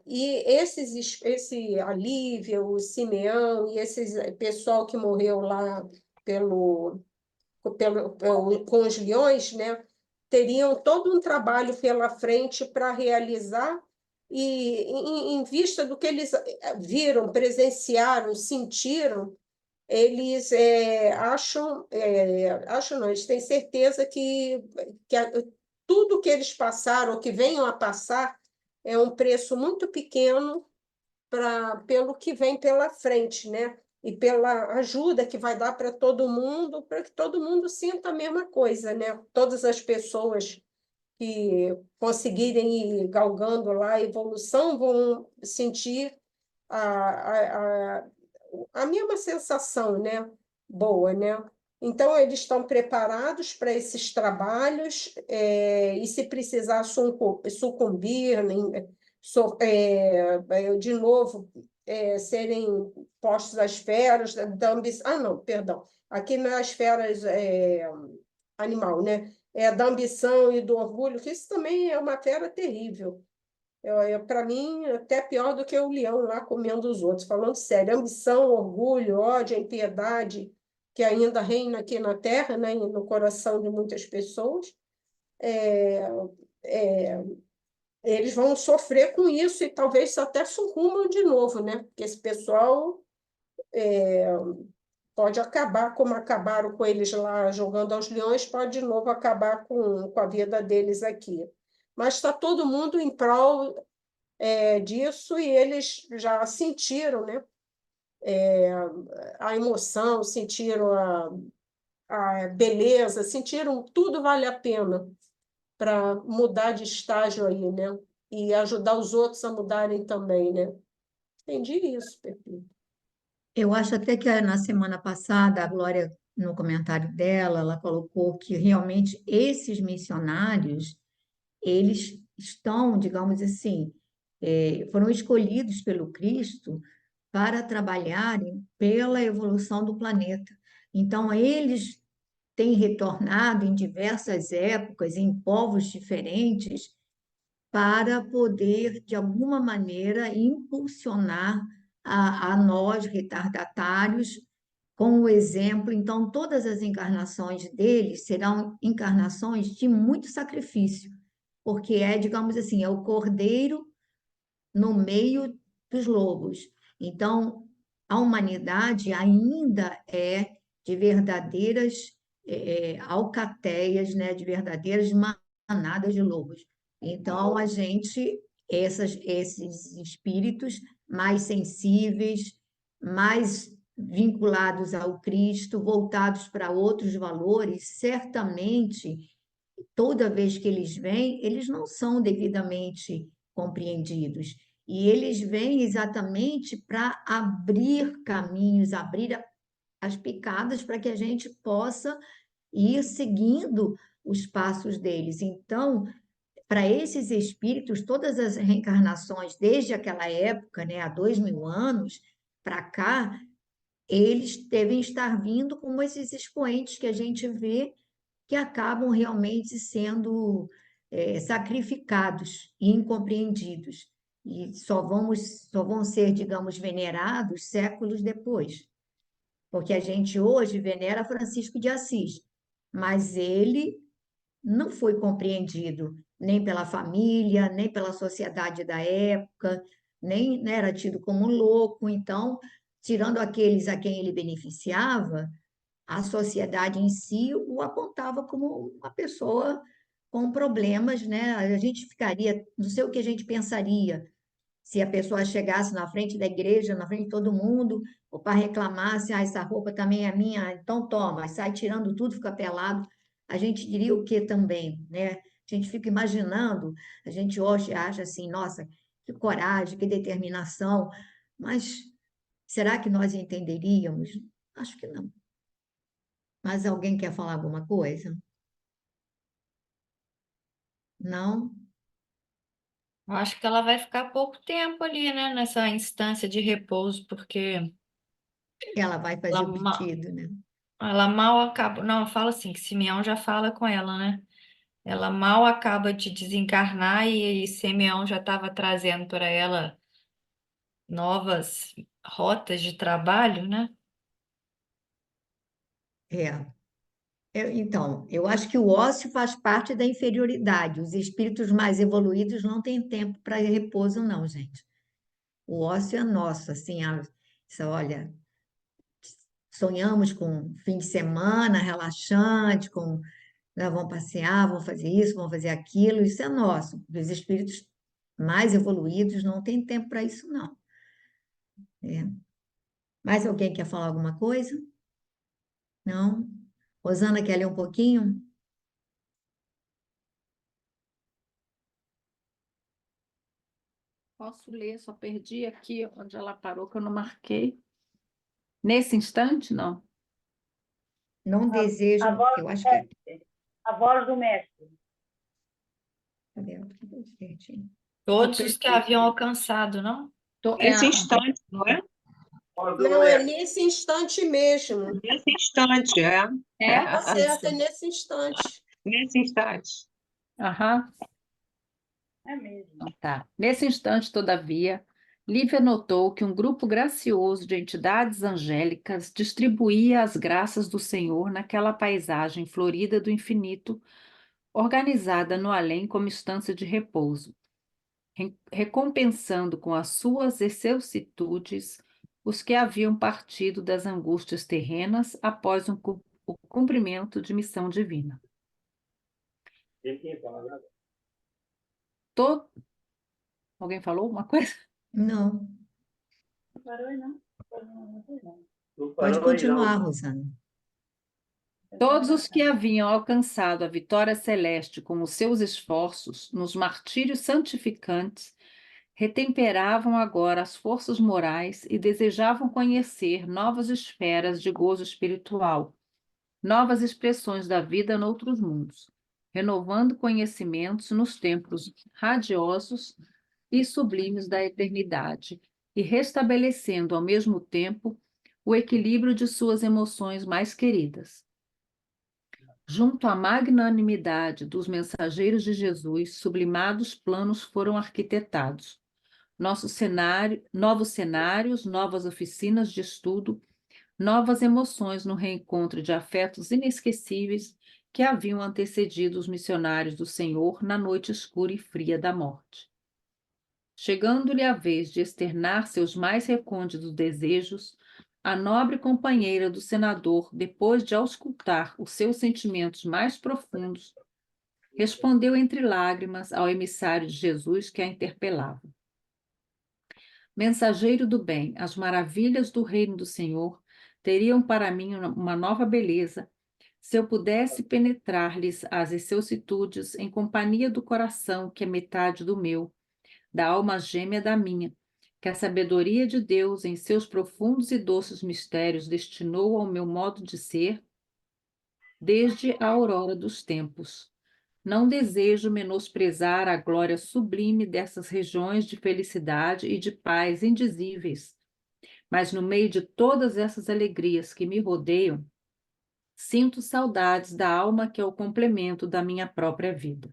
E esse Alívio, o Simeão e esse pessoal que morreu lá com os leões, né, teriam todo um trabalho pela frente para realizar, e em vista do que eles viram, presenciaram, sentiram, eles acham não, eles têm certeza que tudo que eles passaram, que venham a passar, é um preço muito pequeno pelo que vem pela frente, né? E pela ajuda que vai dar para todo mundo, para que todo mundo sinta a mesma coisa, né? Todas as pessoas que conseguirem ir galgando lá a evolução vão sentir a mesma sensação, né? Boa, né? Então, eles estão preparados para esses trabalhos, e se precisar sucumbir, de novo, serem postos às feras da ambição. Ah, não, perdão. Aqui não é as feras animal, né? É da ambição e do orgulho, que isso também é uma fera terrível. Para mim, até pior do que o leão lá comendo os outros. Falando sério, ambição, orgulho, ódio, impiedade, que ainda reina aqui na Terra, né, no coração de muitas pessoas, eles vão sofrer com isso e talvez até sucumbam de novo, né? Porque esse pessoal pode acabar, como acabaram com eles lá jogando aos leões, pode de novo acabar com a vida deles aqui. Mas está todo mundo em prol disso, e eles já sentiram, né, a emoção, sentiram a beleza, sentiram tudo vale a pena para mudar de estágio aí, né? E ajudar os outros a mudarem também, né? Entendi isso, Pepe. Eu acho até que na semana passada, a Glória, no comentário dela, ela colocou que realmente esses missionários, eles estão, digamos assim, foram escolhidos pelo Cristo para trabalharem pela evolução do planeta. Então, eles têm retornado em diversas épocas, em povos diferentes, para poder, de alguma maneira, impulsionar a nós, retardatários, com o exemplo. Então, todas as encarnações deles serão encarnações de muito sacrifício, porque digamos assim, é o cordeiro no meio dos lobos. Então, a humanidade ainda é de verdadeiras alcateias, né, de verdadeiras manadas de lobos. Então, esses espíritos mais sensíveis, mais vinculados ao Cristo, voltados para outros valores, certamente, toda vez que eles vêm, eles não são devidamente compreendidos. E eles vêm exatamente para abrir caminhos, abrir as picadas para que a gente possa ir seguindo os passos deles. Então, para esses espíritos, todas as reencarnações, desde aquela época, né, há 2000 anos, para cá, eles devem estar vindo como esses expoentes que a gente vê que acabam realmente sendo sacrificados e incompreendidos. e só vão ser, digamos, venerados séculos depois. Porque a gente hoje venera Francisco de Assis, mas ele não foi compreendido nem pela família, nem pela sociedade da época, nem, né, era tido como louco. Então, tirando aqueles a quem ele beneficiava, a sociedade em si o apontava como uma pessoa com problemas, né? A gente ficaria, não sei o que a gente pensaria se a pessoa chegasse na frente da igreja, na frente de todo mundo, ou para reclamar, assim, ah, essa roupa também é minha, então toma, sai tirando tudo, fica pelado. A gente diria o que também, né? A gente fica imaginando, a gente hoje acha assim, nossa, que coragem, que determinação, mas será que nós entenderíamos? Acho que não. Mas alguém quer falar alguma coisa? Não? Eu acho que ela vai ficar pouco tempo ali, né, nessa instância de repouso, porque Ela vai ela, fazer o pedido, né? ela mal acaba. Não, fala assim, que Simeão já fala com ela, né? Ela mal acaba de desencarnar e Simeão já estava trazendo para ela novas rotas de trabalho, né? É. Então, eu acho que o ócio faz parte da inferioridade. Os espíritos mais evoluídos não têm tempo para repouso, não, gente. O ócio é nosso, assim, olha, sonhamos com fim de semana relaxante, com, né, vão passear, vão fazer isso, vão fazer aquilo, isso é nosso. Os espíritos mais evoluídos não têm tempo para isso, não. É. Mais alguém quer falar alguma coisa? Não? Rosana quer ler um pouquinho? Posso ler, só perdi aqui onde ela parou, que eu não marquei. Nesse instante, não. Não A desejo, voz eu do acho que é. mestre. A voz do mestre. Cadê? Cadê certinho? Eu Todos os que perdi. haviam alcançado, não? Esse instante, não é? Não, é nesse instante mesmo. Nesse instante, é. Tá certo, é Isso. nesse instante. Nesse instante. Aham. É mesmo. Então tá. Nesse instante, todavia, Lívia notou que um grupo gracioso de entidades angélicas distribuía as graças do Senhor naquela paisagem florida do infinito, organizada no além como instância de repouso, recompensando com as suas excelsitudes os que haviam partido das angústias terrenas após o cumprimento de missão divina. To- Alguém falou alguma coisa? Não, Não parou aí, não. Não foi, não. pode continuar, Rosana. Todos os que haviam alcançado a vitória celeste com os seus esforços nos martírios santificantes retemperavam agora as forças morais e desejavam conhecer novas esferas de gozo espiritual, novas expressões da vida noutros mundos, renovando conhecimentos nos templos radiosos e sublimes da eternidade e restabelecendo ao mesmo tempo o equilíbrio de suas emoções mais queridas. Junto à magnanimidade dos mensageiros de Jesus, sublimados planos foram arquitetados. Novos cenários, novas oficinas de estudo, novas emoções no reencontro de afetos inesquecíveis que haviam antecedido os missionários do Senhor na noite escura e fria da morte. Chegando-lhe a vez de externar seus mais recônditos desejos, a nobre companheira do senador, depois de auscultar os seus sentimentos mais profundos, respondeu entre lágrimas ao emissário de Jesus que a interpelava. Mensageiro do bem, as maravilhas do reino do Senhor teriam para mim uma nova beleza se eu pudesse penetrar-lhes as excelsitudes em companhia do coração que é metade do meu, da alma gêmea da minha, que a sabedoria de Deus em seus profundos e doces mistérios destinou ao meu modo de ser desde a aurora dos tempos. Não desejo menosprezar a glória sublime dessas regiões de felicidade e de paz indizíveis, mas no meio de todas essas alegrias que me rodeiam, sinto saudades da alma que é o complemento da minha própria vida.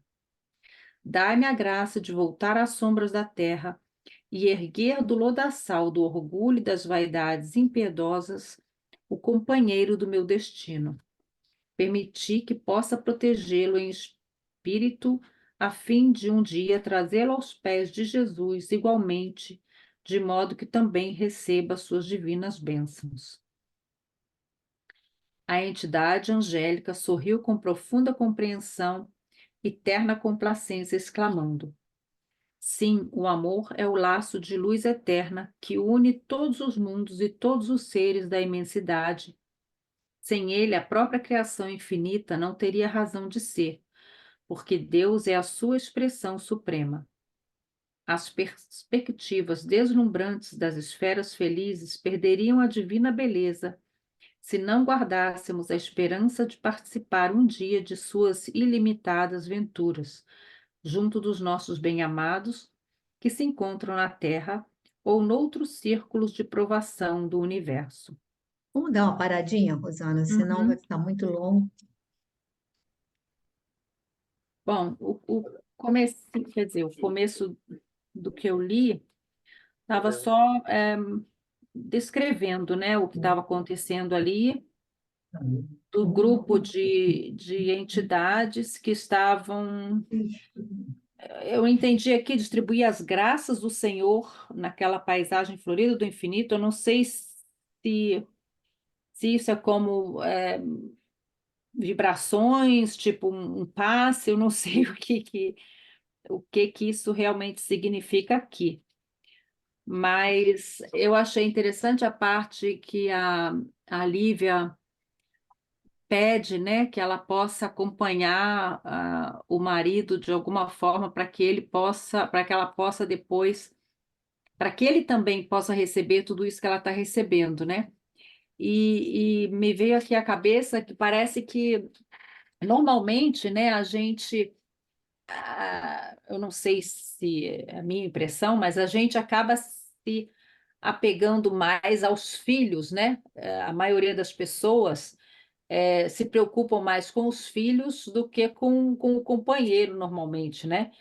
Dai-me a graça de voltar às sombras da terra e erguer do lodaçal do orgulho e das vaidades impiedosas o companheiro do meu destino. Permiti que possa protegê-lo em espírito, a fim de um dia trazê-lo aos pés de Jesus igualmente, de modo que também receba suas divinas bênçãos. A entidade angélica sorriu com profunda compreensão e terna complacência, exclamando: Sim, o amor é o laço de luz eterna que une todos os mundos e todos os seres da imensidade. Sem ele, a própria criação infinita não teria razão de ser, porque Deus é a sua expressão suprema. As perspectivas deslumbrantes das esferas felizes perderiam a divina beleza se não guardássemos a esperança de participar um dia de suas ilimitadas venturas, junto dos nossos bem-amados que se encontram na Terra ou noutros círculos de provação do universo. Vamos dar uma paradinha, Rosana, senão vai ficar muito longo. Bom, o começo, quer dizer, o começo do que eu li estava só descrevendo, né, o que estava acontecendo ali, do grupo de entidades que estavam. Eu entendi aqui distribuir as graças do Senhor naquela paisagem florida do infinito. Eu não sei se isso é como vibrações, tipo um passe, eu não sei o que isso realmente significa aqui. Mas eu achei interessante a parte que a Lívia pede, né, que ela possa acompanhar o marido de alguma forma para que ela possa depois, para que ele também possa receber tudo isso que ela está recebendo, né? E me veio aqui à cabeça que parece que normalmente, né, a gente, eu não sei se é a minha impressão, mas a gente acaba se apegando mais aos filhos, né? A maioria das pessoas se preocupam mais com os filhos do que com o companheiro, normalmente, né?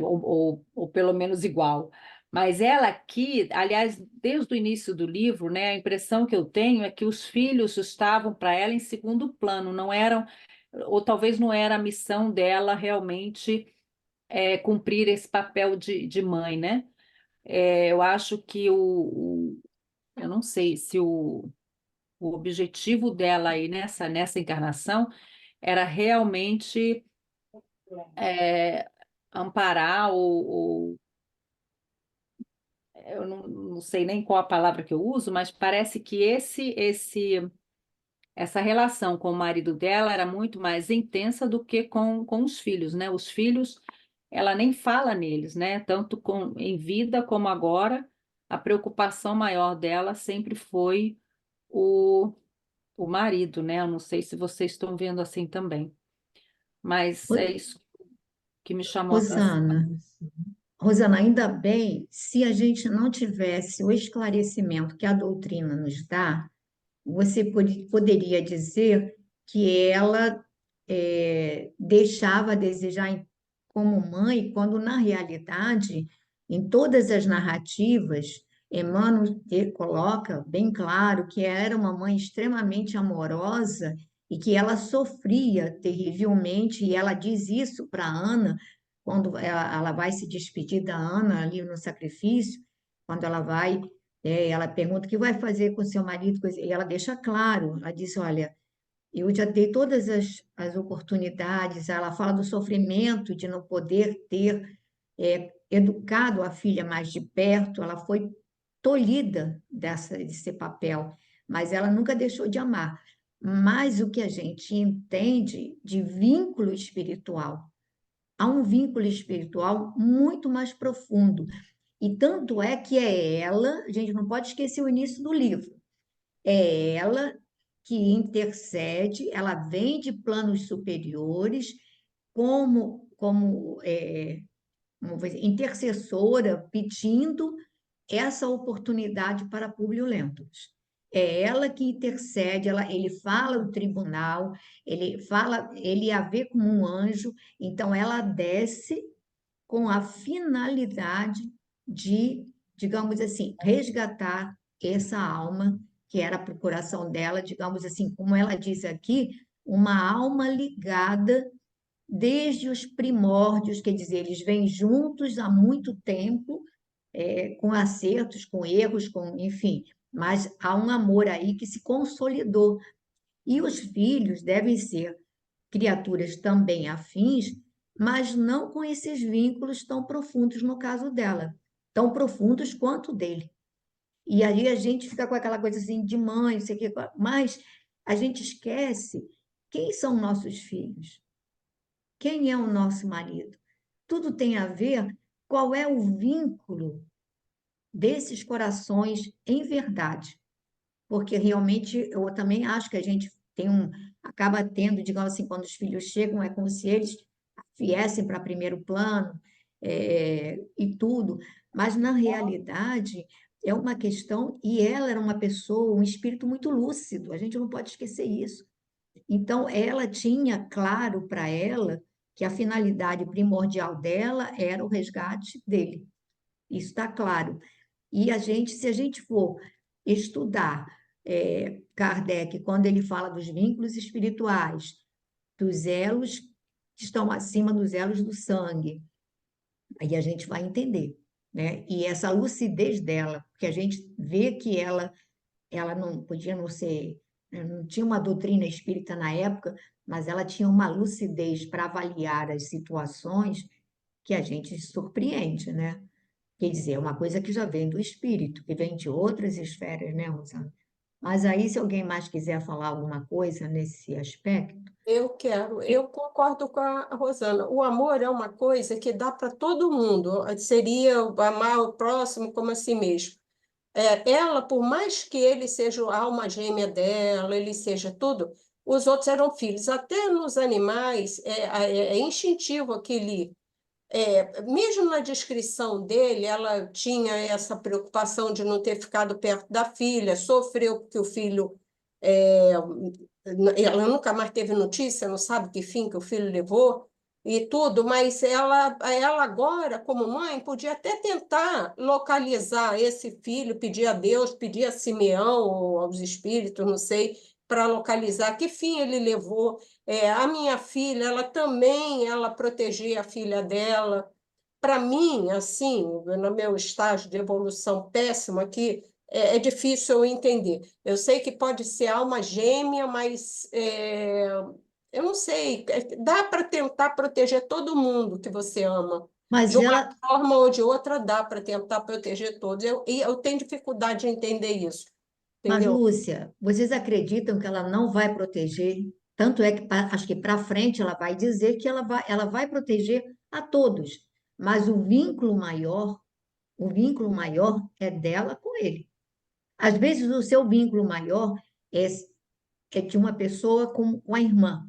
Ou pelo menos igual. Mas ela aqui, aliás, desde o início do livro, né, a impressão que eu tenho é que os filhos estavam para ela em segundo plano, não eram, ou talvez não era a missão dela realmente cumprir esse papel de mãe, né? Eu acho que eu não sei se o objetivo dela aí nessa encarnação era realmente amparar ou eu não sei nem qual a palavra que eu uso, mas parece que essa relação com o marido dela era muito mais intensa do que com os filhos, né? Os filhos, ela nem fala neles, né? Tanto em vida como agora, a preocupação maior dela sempre foi o marido, né? Eu não sei se vocês estão vendo assim também, mas é isso que me chamou a atenção. Rosana, ainda bem, se a gente não tivesse o esclarecimento que a doutrina nos dá, você poderia dizer que ela deixava a desejar como mãe, quando na realidade, em todas as narrativas, Emmanuel coloca bem claro que era uma mãe extremamente amorosa e que ela sofria terrivelmente, e ela diz isso para Ana, quando ela vai se despedir da Ana ali no sacrifício, quando ela vai, ela pergunta o que vai fazer com seu marido, e ela deixa claro, ela diz, olha, eu já dei todas as oportunidades, ela fala do sofrimento de não poder ter educado a filha mais de perto, ela foi tolhida desse papel, mas ela nunca deixou de amar. Mas o que a gente entende de vínculo espiritual, há um vínculo espiritual muito mais profundo. E tanto é que é ela, a gente não pode esquecer o início do livro, é ela que intercede, ela vem de planos superiores como intercessora, pedindo essa oportunidade para Públio Lentulus. É ela que intercede, ele fala do tribunal, ele a vê como um anjo, então ela desce com a finalidade de, digamos assim, resgatar essa alma que era a procuração dela, digamos assim, como ela diz aqui, uma alma ligada desde os primórdios, quer dizer, eles vêm juntos há muito tempo, com acertos, com erros, com, enfim, mas há um amor aí que se consolidou. E os filhos devem ser criaturas também afins, mas não com esses vínculos tão profundos no caso dela, tão profundos quanto o dele. E aí a gente fica com aquela coisa assim de mãe, não sei o quê, mas a gente esquece quem são nossos filhos, quem é o nosso marido. Tudo tem a ver qual é o vínculo desses corações em verdade. Porque realmente eu também acho que a gente acaba tendo, digamos assim, quando os filhos chegam, é como se eles viessem para primeiro plano, e tudo, mas na realidade é uma questão, e ela era uma pessoa, um espírito muito lúcido, a gente não pode esquecer isso. Então, ela tinha claro para ela que a finalidade primordial dela era o resgate dele. Isso está claro. E se a gente for estudar Kardec, quando ele fala dos vínculos espirituais, dos elos que estão acima dos elos do sangue, aí a gente vai entender, né? E essa lucidez dela, porque a gente vê que ela não podia não ser, né, não tinha uma doutrina espírita na época, mas ela tinha uma lucidez para avaliar as situações que a gente se surpreende, né? Quer dizer, é uma coisa que já vem do espírito, que vem de outras esferas, né, Rosana? Mas aí, se alguém mais quiser falar alguma coisa nesse aspecto, Eu concordo com a Rosana. O amor é uma coisa que dá para todo mundo, seria amar o próximo como a si mesmo. Ela, por mais que ele seja a alma gêmea dela, ele seja tudo, os outros eram filhos. Até nos animais, é instintivo aquele. Mesmo na descrição dele, ela tinha essa preocupação de não ter ficado perto da filha, sofreu porque o filho. é, Ela nunca mais teve notícia, não sabe que fim que o filho levou e tudo, mas ela agora, como mãe, podia até tentar localizar esse filho, pedir a Deus, pedir a Simeão ou aos espíritos, não sei, para localizar que fim ele levou. A minha filha, ela protegia a filha dela. Para mim, assim, no meu estágio de evolução péssimo aqui, é difícil eu entender. Eu sei que pode ser alma gêmea, mas eu não sei. Dá para tentar proteger todo mundo que você ama. De mas uma ela, forma ou de outra, dá para tentar proteger todos. E eu tenho dificuldade de entender isso, mas entendeu? Lúcia, vocês acreditam que ela não vai proteger? Tanto é que acho que para frente ela vai dizer que ela vai proteger a todos, mas o vínculo maior é dela com ele. Às vezes o seu vínculo maior é, é de uma pessoa com a irmã.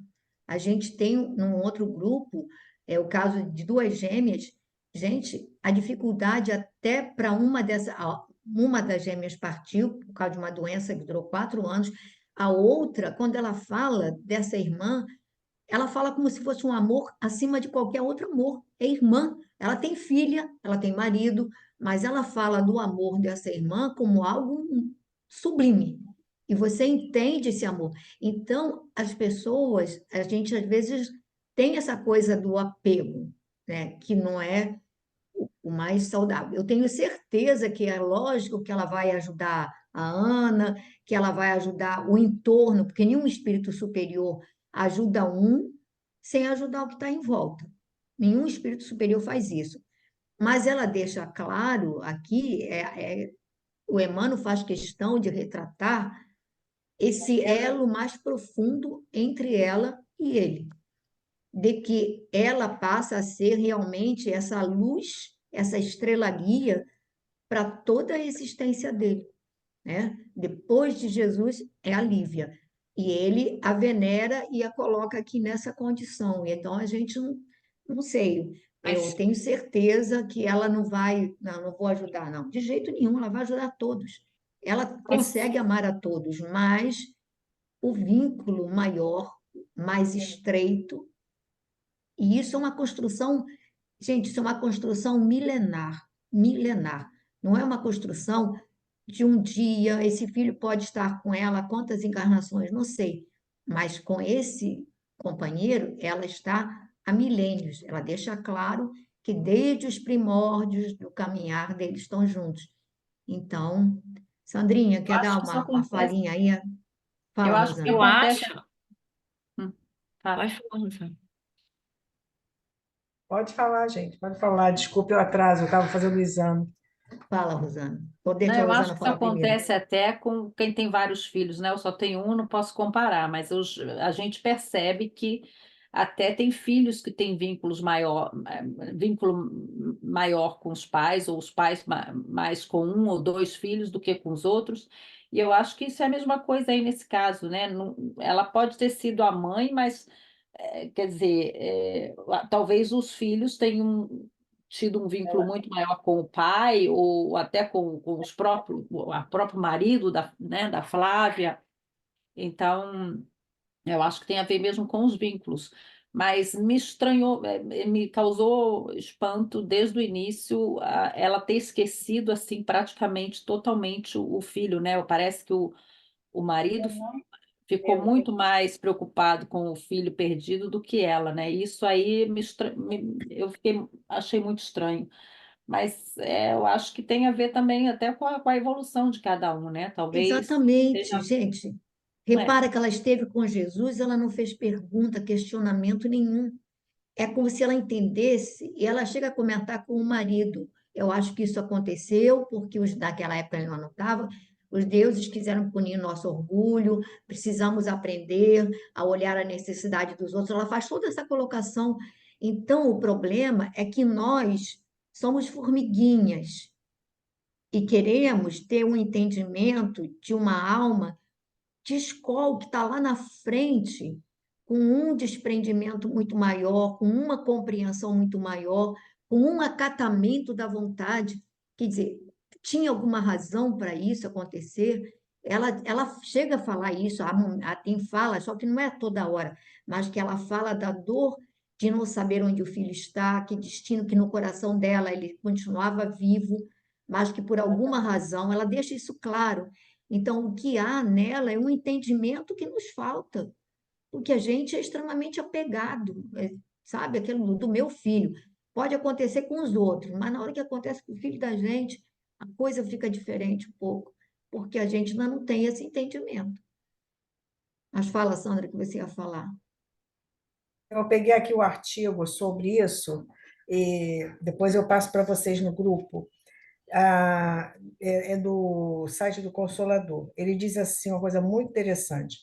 A gente tem num outro grupo, o caso de duas gêmeas. Gente, a dificuldade até para uma das gêmeas partiu por causa de uma doença que durou 4 anos. A outra, quando ela fala dessa irmã, ela fala como se fosse um amor acima de qualquer outro amor. É irmã. Ela tem filha, ela tem marido, mas ela fala do amor dessa irmã como algo sublime. E você entende esse amor. Então, as pessoas, a gente às vezes tem essa coisa do apego, né, que não é o mais saudável. Eu tenho certeza que é lógico que ela vai ajudar a Ana, que ela vai ajudar o entorno, porque nenhum espírito superior ajuda um sem ajudar o que está em volta. Nenhum espírito superior faz isso. Mas ela deixa claro aqui, o Emmanuel faz questão de retratar esse elo mais profundo entre ela e ele, de que ela passa a ser realmente essa luz, essa estrela guia para toda a existência dele, né? Depois de Jesus é a Lívia, e ele a venera e a coloca aqui nessa condição. Então a gente não sei, eu tenho certeza que ela não vai, não vou ajudar, não, de jeito nenhum, ela vai ajudar todos. Ela consegue amar a todos, mas o vínculo maior, mais estreito, e isso é uma construção, gente, isso é uma construção milenar. milenar. Não é uma construção de um dia, esse filho pode estar com ela quantas encarnações, não sei, mas com esse companheiro, ela está há milênios. Ela deixa claro que desde os primórdios do caminhar deles estão juntos. Então, Sandrinha, Eu quer acho dar que isso uma acontece. falinha aí? Eu Fala, acho que Rosana. Eu acontece. acho. Fala. Pode falar, Rosana. Pode falar, gente, pode falar. Desculpe o atraso, eu estava fazendo o exame. Fala, Rosana. Ou Não, deixa a eu acho Rosana que isso falar primeiro. acontece até com quem tem vários filhos, né? Eu só tenho um, não posso comparar, mas a gente percebe que até tem filhos que têm vínculo maior com os pais, ou os pais mais com um ou dois filhos do que com os outros. E eu acho que isso é a mesma coisa aí nesse caso, né? Ela pode ter sido a mãe, mas quer dizer, talvez os filhos tenham tido um vínculo muito maior com o pai, ou até com o próprio marido né, da Flávia. Então, eu acho que tem a ver mesmo com os vínculos. Mas me estranhou, me causou espanto desde o início ela ter esquecido assim praticamente totalmente o filho, né? Parece que o marido ficou muito mais preocupado com o filho perdido do que ela, né? Isso aí achei muito estranho. Mas eu acho que tem a ver também até com a evolução de cada um, né? Talvez Exatamente, seja, gente. não é? Repara que ela esteve com Jesus, ela não fez pergunta, questionamento nenhum. É como se ela entendesse, e ela chega a comentar com o marido. Eu acho que isso aconteceu porque naquela época ele não estava, os deuses quiseram punir nosso orgulho, precisamos aprender a olhar a necessidade dos outros. Ela faz toda essa colocação. Então, o problema é que nós somos formiguinhas e queremos ter um entendimento de uma alma de escola que está lá na frente, com um desprendimento muito maior, com uma compreensão muito maior, com um acatamento da vontade. Quer dizer, tinha alguma razão para isso acontecer? Ela chega a falar isso, tem fala, só que não é toda hora, mas que ela fala da dor de não saber onde o filho está, que destino que no coração dela ele continuava vivo, mas que por alguma razão, ela deixa isso claro. Então, o que há nela é um entendimento que nos falta, porque a gente é extremamente apegado, sabe? Aquilo do meu filho. Pode acontecer com os outros, mas na hora que acontece com o filho da gente, a coisa fica diferente um pouco, porque a gente ainda não tem esse entendimento. Mas fala, Sandra, que você ia falar. Eu peguei aqui o artigo sobre isso e depois eu passo para vocês no grupo. É do site do Consolador. Ele diz assim uma coisa muito interessante,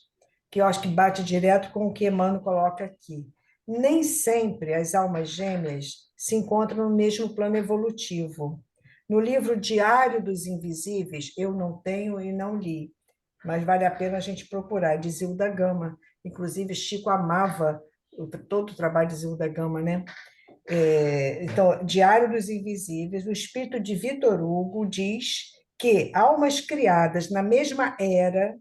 que eu acho que bate direto com o que Emmanuel coloca aqui. Nem sempre as almas gêmeas se encontram no mesmo plano evolutivo. No livro Diário dos Invisíveis, eu não tenho e não li, mas vale a pena a gente procurar, de Zilda Gama. Inclusive, Chico amava todo o trabalho de Zilda Gama, né? Então, Diário dos Invisíveis, o espírito de Vitor Hugo diz que almas criadas na mesma era,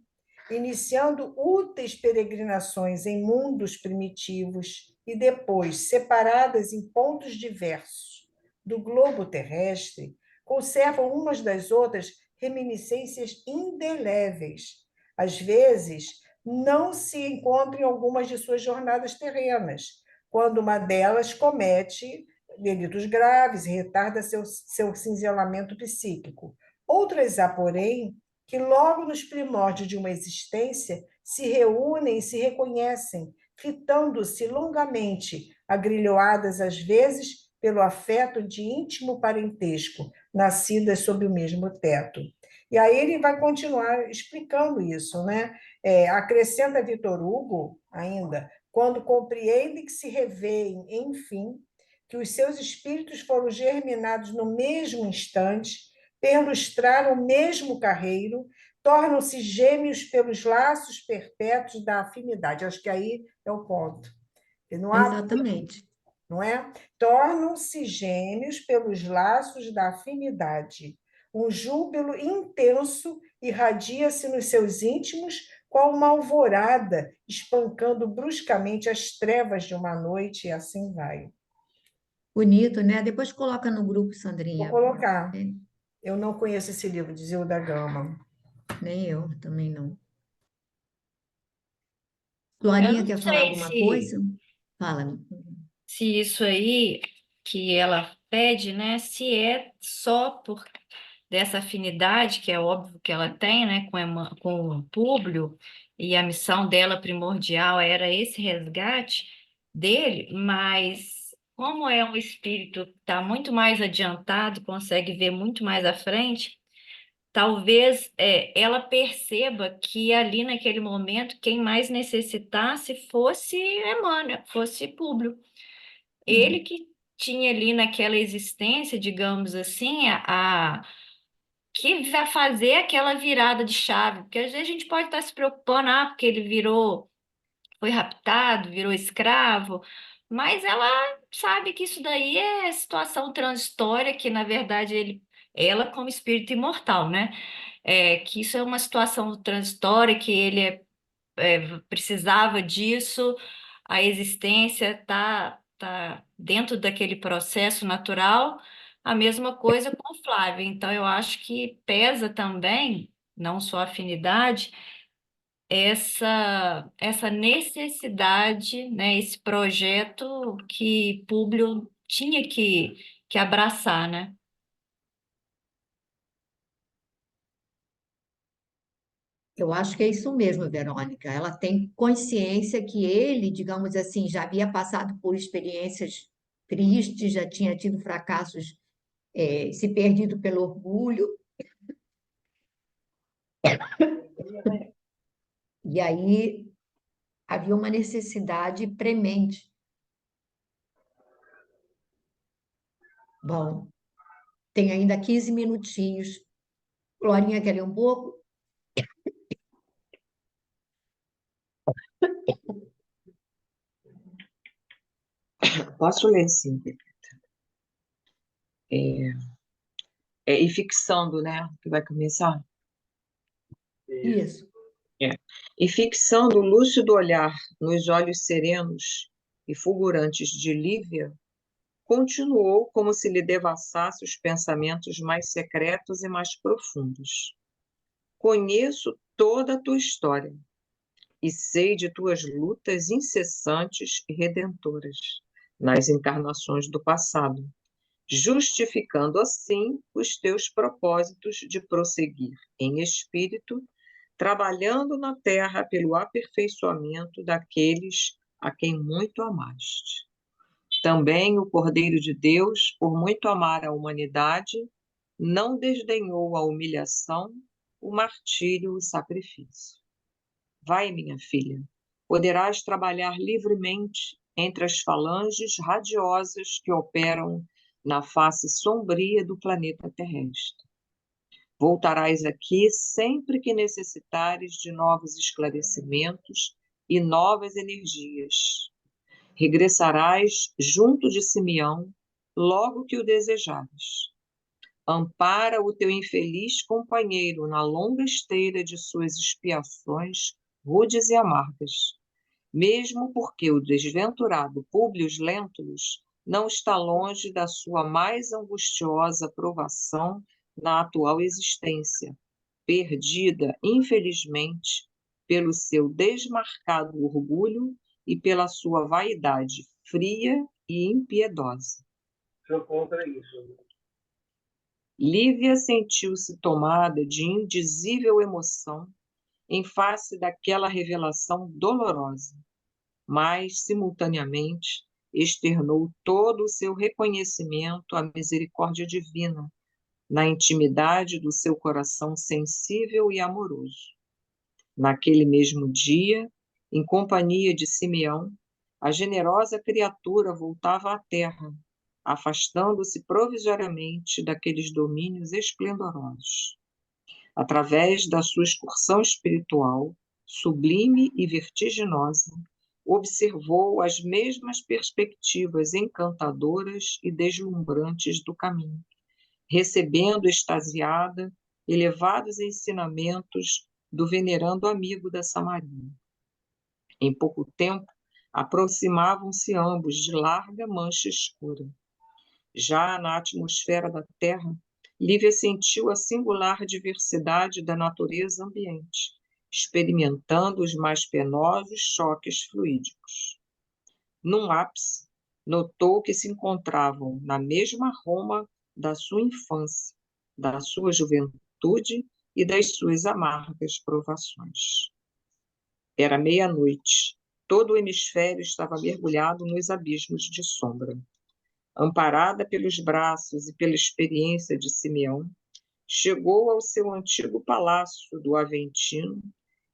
iniciando úteis peregrinações em mundos primitivos e depois separadas em pontos diversos do globo terrestre, conservam umas das outras reminiscências indeléveis. Às vezes, não se encontram em algumas de suas jornadas terrenas, quando uma delas comete delitos graves e retarda seu cinzelamento psíquico. Outras há, porém, que logo nos primórdios de uma existência se reúnem e se reconhecem, fitando-se longamente, agrilhoadas às vezes pelo afeto de íntimo parentesco, nascidas sob o mesmo teto. E aí ele vai continuar explicando isso, né? Acrescenta Vitor Hugo, ainda, quando compreende que se revêem, enfim, que os seus espíritos foram germinados no mesmo instante, perlustraram o mesmo carreiro, tornam-se gêmeos pelos laços perpétuos da afinidade. Acho que aí é o ponto. Não há, Exatamente. não é? Tornam-se gêmeos pelos laços da afinidade. Um júbilo intenso irradia-se nos seus íntimos, qual uma alvorada, espancando bruscamente as trevas de uma noite, e assim vai. Bonito, né? Depois coloca no grupo, Vou Sandrinha. colocar. É, Eu não conheço esse livro de Zilda Gama. nem eu, também não. Eu Glorinha não quer falar sei alguma coisa? Fala. se isso aí que ela pede, né, se é só por dessa afinidade, que é óbvio que ela tem, né, com o Públio, e a missão dela primordial era esse resgate dele, mas como é um espírito que está muito mais adiantado, consegue ver muito mais à frente, talvez ela perceba que ali naquele momento quem mais necessitasse fosse Emmanuel, fosse Públio. Ele que tinha ali naquela existência, digamos assim, que vai fazer aquela virada de chave, porque às vezes a gente pode estar se preocupando, porque ele foi raptado, virou escravo, mas ela sabe que isso daí é situação transitória, que na verdade ela como espírito imortal, né? Que isso é uma situação transitória, que ele precisava disso, a existência tá dentro daquele processo natural, a mesma coisa com o Flávio. Então, eu acho que pesa também, não só a afinidade, essa necessidade, né, esse projeto que Públio tinha que abraçar, né? Eu acho que é isso mesmo, Verônica. Ela tem consciência que ele, digamos assim, já havia passado por experiências tristes, já tinha tido fracassos, se perdido pelo orgulho, e aí havia uma necessidade premente. Bom, tem ainda 15 minutinhos. Glorinha quer ler um pouco? Posso ler, sim. É, e fixando, né? Que vai começar? Isso. É. E fixando o lúcido olhar nos olhos serenos e fulgurantes de Lívia, continuou como se lhe devassasse os pensamentos mais secretos e mais profundos. Conheço toda a tua história e sei de tuas lutas incessantes e redentoras nas encarnações do passado, justificando assim os teus propósitos de prosseguir em espírito, trabalhando na terra pelo aperfeiçoamento daqueles a quem muito amaste. Também o Cordeiro de Deus, por muito amar a humanidade, não desdenhou a humilhação, o martírio e o sacrifício. Vai, minha filha, poderás trabalhar livremente entre as falanges radiosas que operam na face sombria do planeta terrestre. Voltarás aqui sempre que necessitares de novos esclarecimentos e novas energias. Regressarás junto de Simeão logo que o desejares. Ampara o teu infeliz companheiro na longa esteira de suas expiações rudes e amargas, mesmo porque o desventurado Públio Lentulus não está longe da sua mais angustiosa provação na atual existência, perdida, infelizmente, pelo seu desmarcado orgulho e pela sua vaidade fria e impiedosa. Sou contra isso. Lívia sentiu-se tomada de indizível emoção em face daquela revelação dolorosa, mas, simultaneamente, externou todo o seu reconhecimento à misericórdia divina, na intimidade do seu coração sensível e amoroso. Naquele mesmo dia, em companhia de Simeão, a generosa criatura voltava à terra, afastando-se provisoriamente daqueles domínios esplendorosos. Através da sua excursão espiritual, sublime e vertiginosa, observou as mesmas perspectivas encantadoras e deslumbrantes do caminho, recebendo extasiada elevados ensinamentos do venerando amigo da Samaria. Em pouco tempo, aproximavam-se ambos de larga mancha escura. Já na atmosfera da Terra, Lívia sentiu a singular diversidade da natureza ambiente, experimentando os mais penosos choques fluídicos. Num ápice, notou que se encontravam na mesma Roma da sua infância, da sua juventude e das suas amargas provações. Era meia-noite. Todo o hemisfério estava mergulhado nos abismos de sombra. Amparada pelos braços e pela experiência de Simeão, chegou ao seu antigo palácio do Aventino,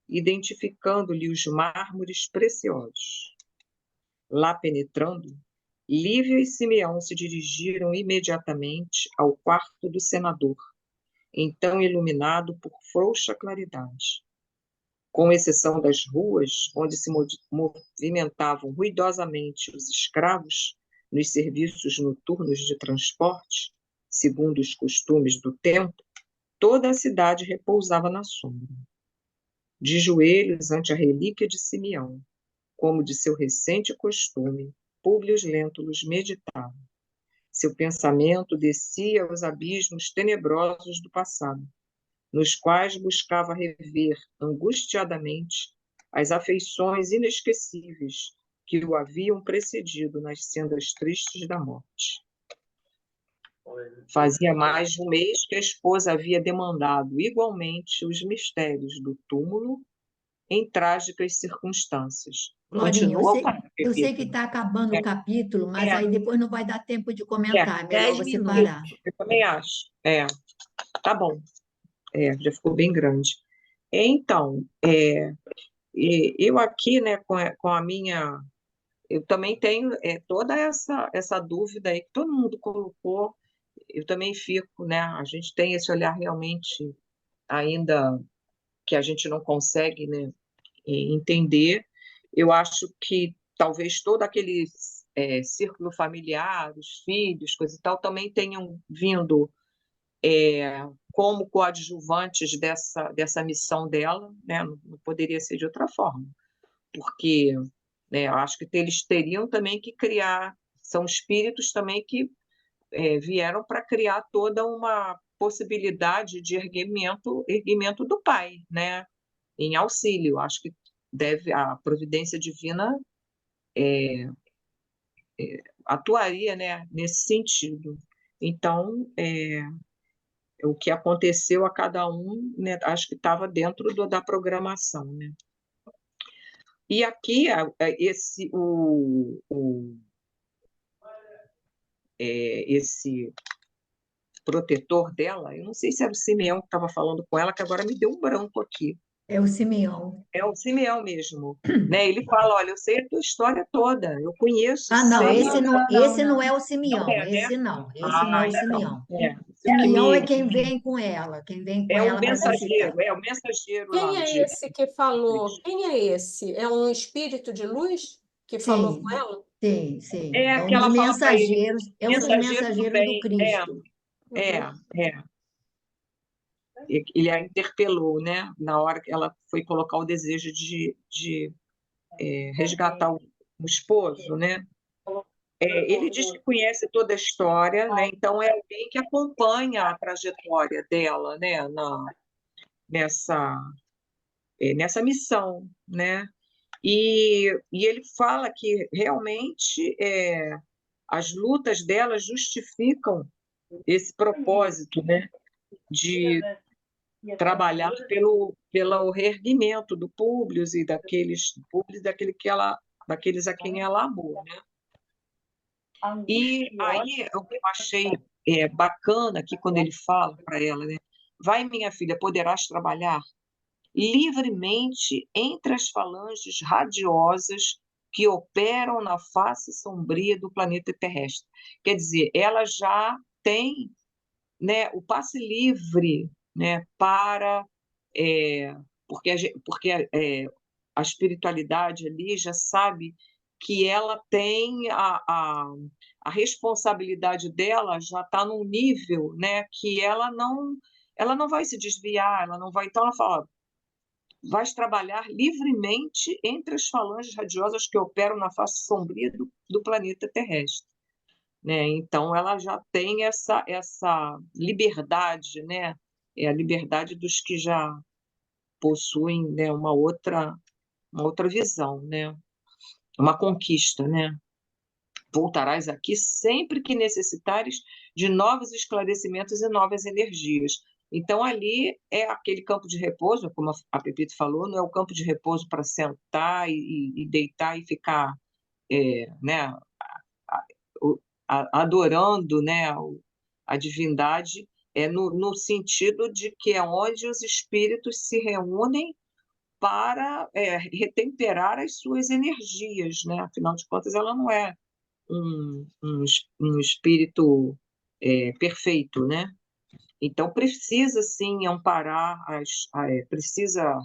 identificando-lhe os mármores preciosos. Lá penetrando, Lívia e Simeão se dirigiram imediatamente ao quarto do senador, então iluminado por frouxa claridade. Com exceção das ruas, onde se movimentavam ruidosamente os escravos nos serviços noturnos de transporte, segundo os costumes do tempo, toda a cidade repousava na sombra. De joelhos ante a relíquia de Simeão, como de seu recente costume, Públio Lentulus meditava. Seu pensamento descia aos abismos tenebrosos do passado, nos quais buscava rever angustiadamente as afeições inesquecíveis que o haviam precedido nas sendas tristes da morte. Fazia mais de um mês que a esposa havia demandado igualmente os mistérios do túmulo em trágicas circunstâncias. Florinha, Continua, eu sei que Pepita? está acabando o capítulo, mas aí depois não vai dar tempo de comentar, é melhor 10 você minutos. parar. Eu também acho. Tá bom. Já ficou bem grande. Então, eu aqui, né, com a minha... Eu também tenho toda essa dúvida aí que todo mundo colocou. Eu também fico, né? A gente tem esse olhar realmente ainda que a gente não consegue, né, entender. Eu acho que talvez todo aquele círculo familiar, os filhos, coisa e tal, também tenham vindo como coadjuvantes dessa missão dela, né? Não poderia ser de outra forma, porque, né, eu acho que eles teriam também que criar, são espíritos também que vieram para criar toda uma possibilidade de erguimento do pai, né? Em auxílio. Acho que a providência divina atuaria, né, nesse sentido. Então, o que aconteceu a cada um, né, acho que estava dentro da programação, né? E aqui, esse protetor dela, eu não sei se era o Simeão que estava falando com ela, que agora me deu um branco aqui. É o Simeão. É o Simeão mesmo, né? Ele fala, olha, eu sei a tua história toda, eu conheço, Ah, não, sei... esse não é o Não Simeão, é, né? esse não é o Então, Simeão. isso Simeão é que quem vem com ela, quem vem com é o ela para visitar. mensageiro, o mensageiro lá Quem é esse que falou? Quem é esse? É um espírito de luz que falou com Sim, ela? sim. É um que dos ela fala para ele, mensageiros, é um dos mensageiro do mensageiros do bem, Cristo. é. Ele a interpelou, né? Na hora que ela foi colocar o desejo de resgatar o esposo, né? Ele diz que conhece toda a história, né? Então é alguém que acompanha a trajetória dela, né? Nessa missão, né? E ele fala que realmente as lutas dela justificam esse propósito, né? De trabalhar pelo reerguimento do Públio e daqueles daqueles a quem ela amou, né? E aí eu achei bacana aqui quando ele fala para ela, né? Vai, minha filha, poderás trabalhar livremente entre as falanges radiosas que operam na face sombria do planeta terrestre. Quer dizer, ela já tem, né, o passe livre, né, para porque a espiritualidade ali já sabe que ela tem a responsabilidade dela já está num nível, né, que ela não vai se desviar, ela não vai. Então ela fala, vais trabalhar livremente entre as falanges radiosas que operam na face sombria do planeta terrestre. né? Então, ela já tem essa liberdade, né? É a liberdade dos que já possuem, né, uma outra visão, né? Uma conquista, né? Voltarás aqui sempre que necessitares de novos esclarecimentos e novas energias. Então, ali é aquele campo de repouso, como a Pepito falou, não é o campo de repouso para sentar e deitar e ficar, né, adorando, né, a divindade, no sentido de que é onde os espíritos se reúnem para retemperar as suas energias, né? Afinal de contas, ela não é um espírito perfeito, né? Então, precisa, sim, amparar, precisa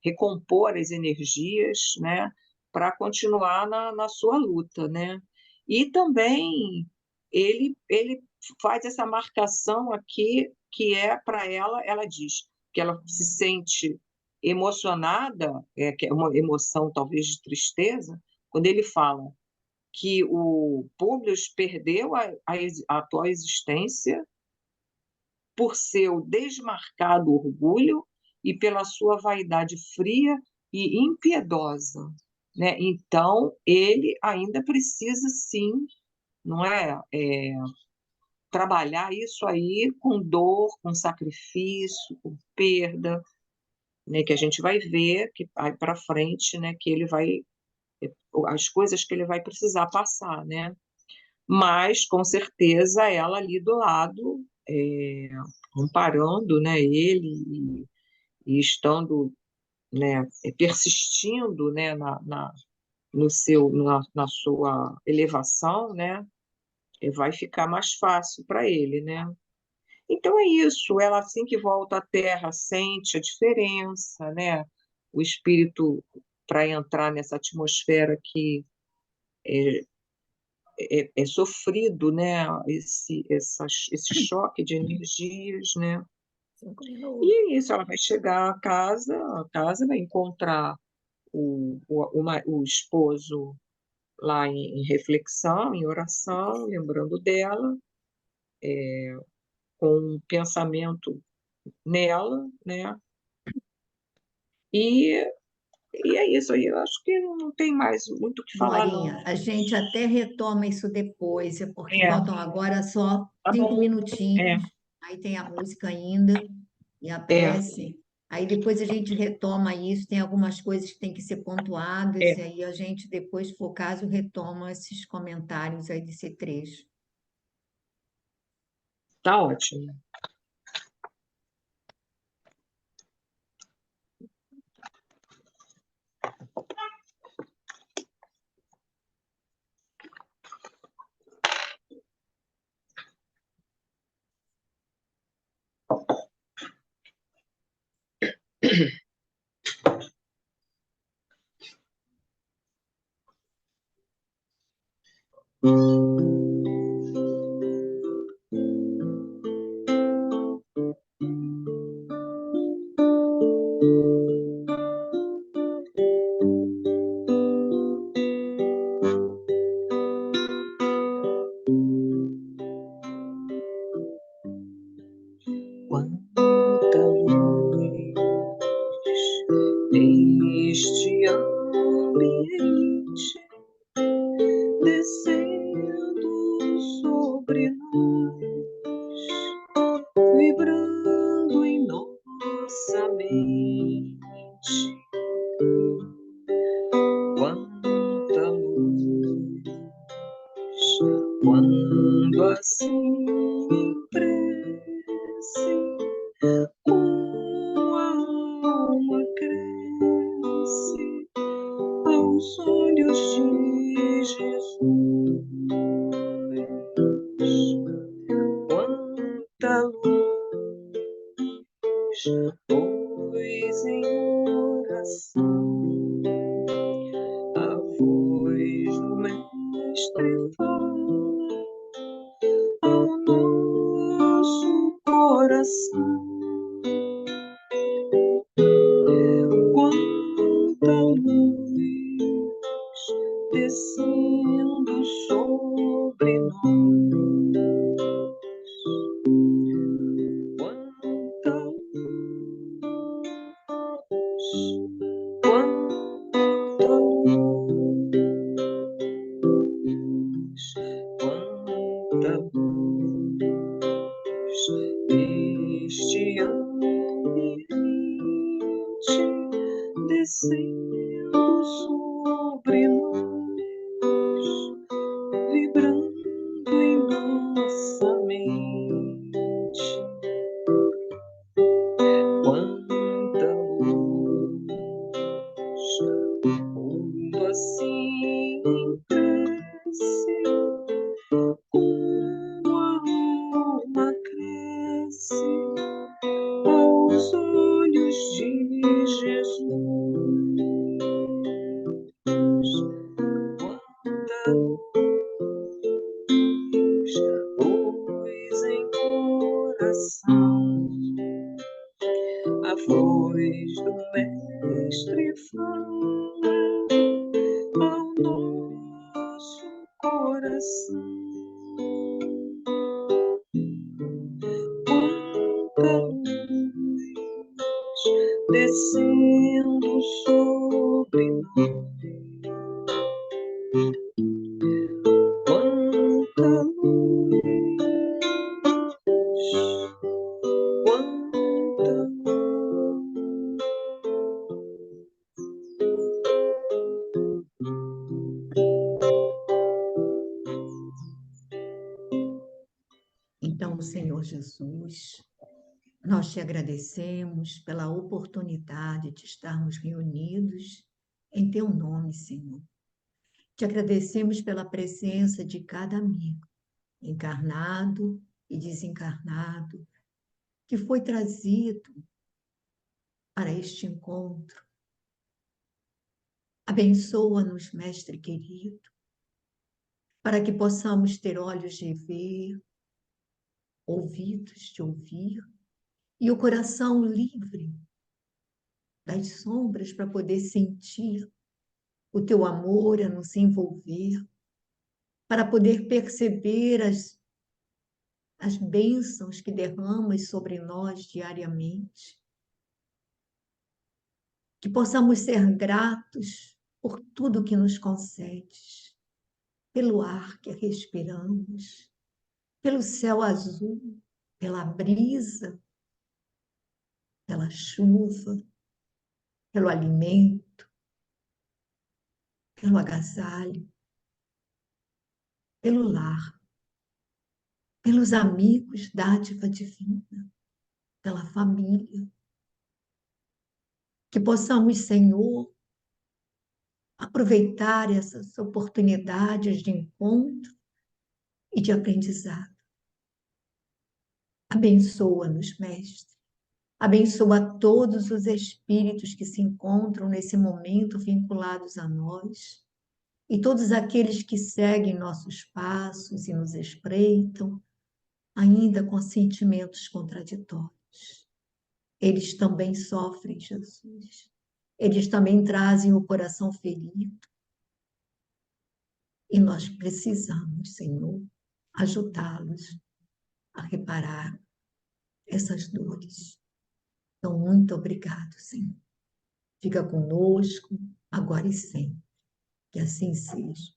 recompor as energias, né? Para continuar na sua luta, né? E também ele faz essa marcação aqui, que é para ela diz que ela se sente emocionada, que é uma emoção talvez de tristeza, quando ele fala que o Públio perdeu a atual existência por seu desmarcado orgulho e pela sua vaidade fria e impiedosa, né? Então, ele ainda precisa, sim, não trabalhar isso aí com dor, com sacrifício, com perda, né? Que a gente vai ver que aí para frente, né? Que ele vai as coisas que ele vai precisar passar, né? Mas, com certeza, ela ali do lado, amparando, né, ele e estando, né, persistindo, né, na sua elevação, né, vai ficar mais fácil para ele, né? Então é isso, ela assim que volta à Terra sente a diferença, né? O espírito para entrar nessa atmosfera que é sofrido, né? Esse choque de energias, né? 5 minutos. E é isso, ela vai chegar à casa, vai encontrar o esposo lá em reflexão, em oração, lembrando dela, com um pensamento nela, né? E, e é isso aí, eu acho que não tem mais muito o que falar, não. Glorinha, a gente até retoma isso depois, porque É, faltam agora só tá 5 bom. minutinhos, aí tem a música ainda e a É, prece. Aí depois a gente retoma isso, tem algumas coisas que tem que ser pontuadas, é, e aí a gente depois, se for o caso, retoma esses comentários aí desse trecho. tá ótimo. Quanta luz neste ambiente descendo sobre nós, vibrando em nossa mente. Quanta luz, quando assim em prece, como a alma cresce aos olhos de Jesus. Quanta luz, pois em oração a voz do Mestre fala ao descendo sobre nós. Quanta luz, quanta luz, este ambiente descendo sobre nós, vibrando em nossa mente. Quanta luz, mundo assim cresce, como a alma cresce aos olhos de Jesus. Quanta luz em coração, a voz do Mestre fala ao nosso coração. Quanta luz descendo sobre nós. Quanta luz, quanta luz. Então, Senhor Jesus, nós te agradecemos pela oportunidade de estarmos reunidos em teu nome, Senhor. Te agradecemos pela presença de cada amigo, encarnado e desencarnado, que foi trazido para este encontro. Abençoa-nos, Mestre querido, para que possamos ter olhos de ver, ouvidos de ouvir e o coração livre das sombras para poder sentir o teu amor a nos envolver, para poder perceber as bênçãos que derramas sobre nós diariamente. Que possamos ser gratos por tudo que nos concedes, pelo ar que respiramos, pelo céu azul, pela brisa, pela chuva, pelo alimento, pelo agasalho, pelo lar, pelos amigos, dádiva divina, pela família. Que possamos, Senhor, aproveitar essas oportunidades de encontro e de aprendizado. Abençoa-nos, Mestre. Abençoa todos os espíritos que se encontram nesse momento vinculados a nós e todos aqueles que seguem nossos passos e nos espreitam, ainda com sentimentos contraditórios. Eles também sofrem, Jesus. Eles também trazem o coração ferido. E nós precisamos, Senhor, ajudá-los a reparar essas dores. Então, muito obrigado, Senhor. Fica conosco, agora e sempre. Que assim seja.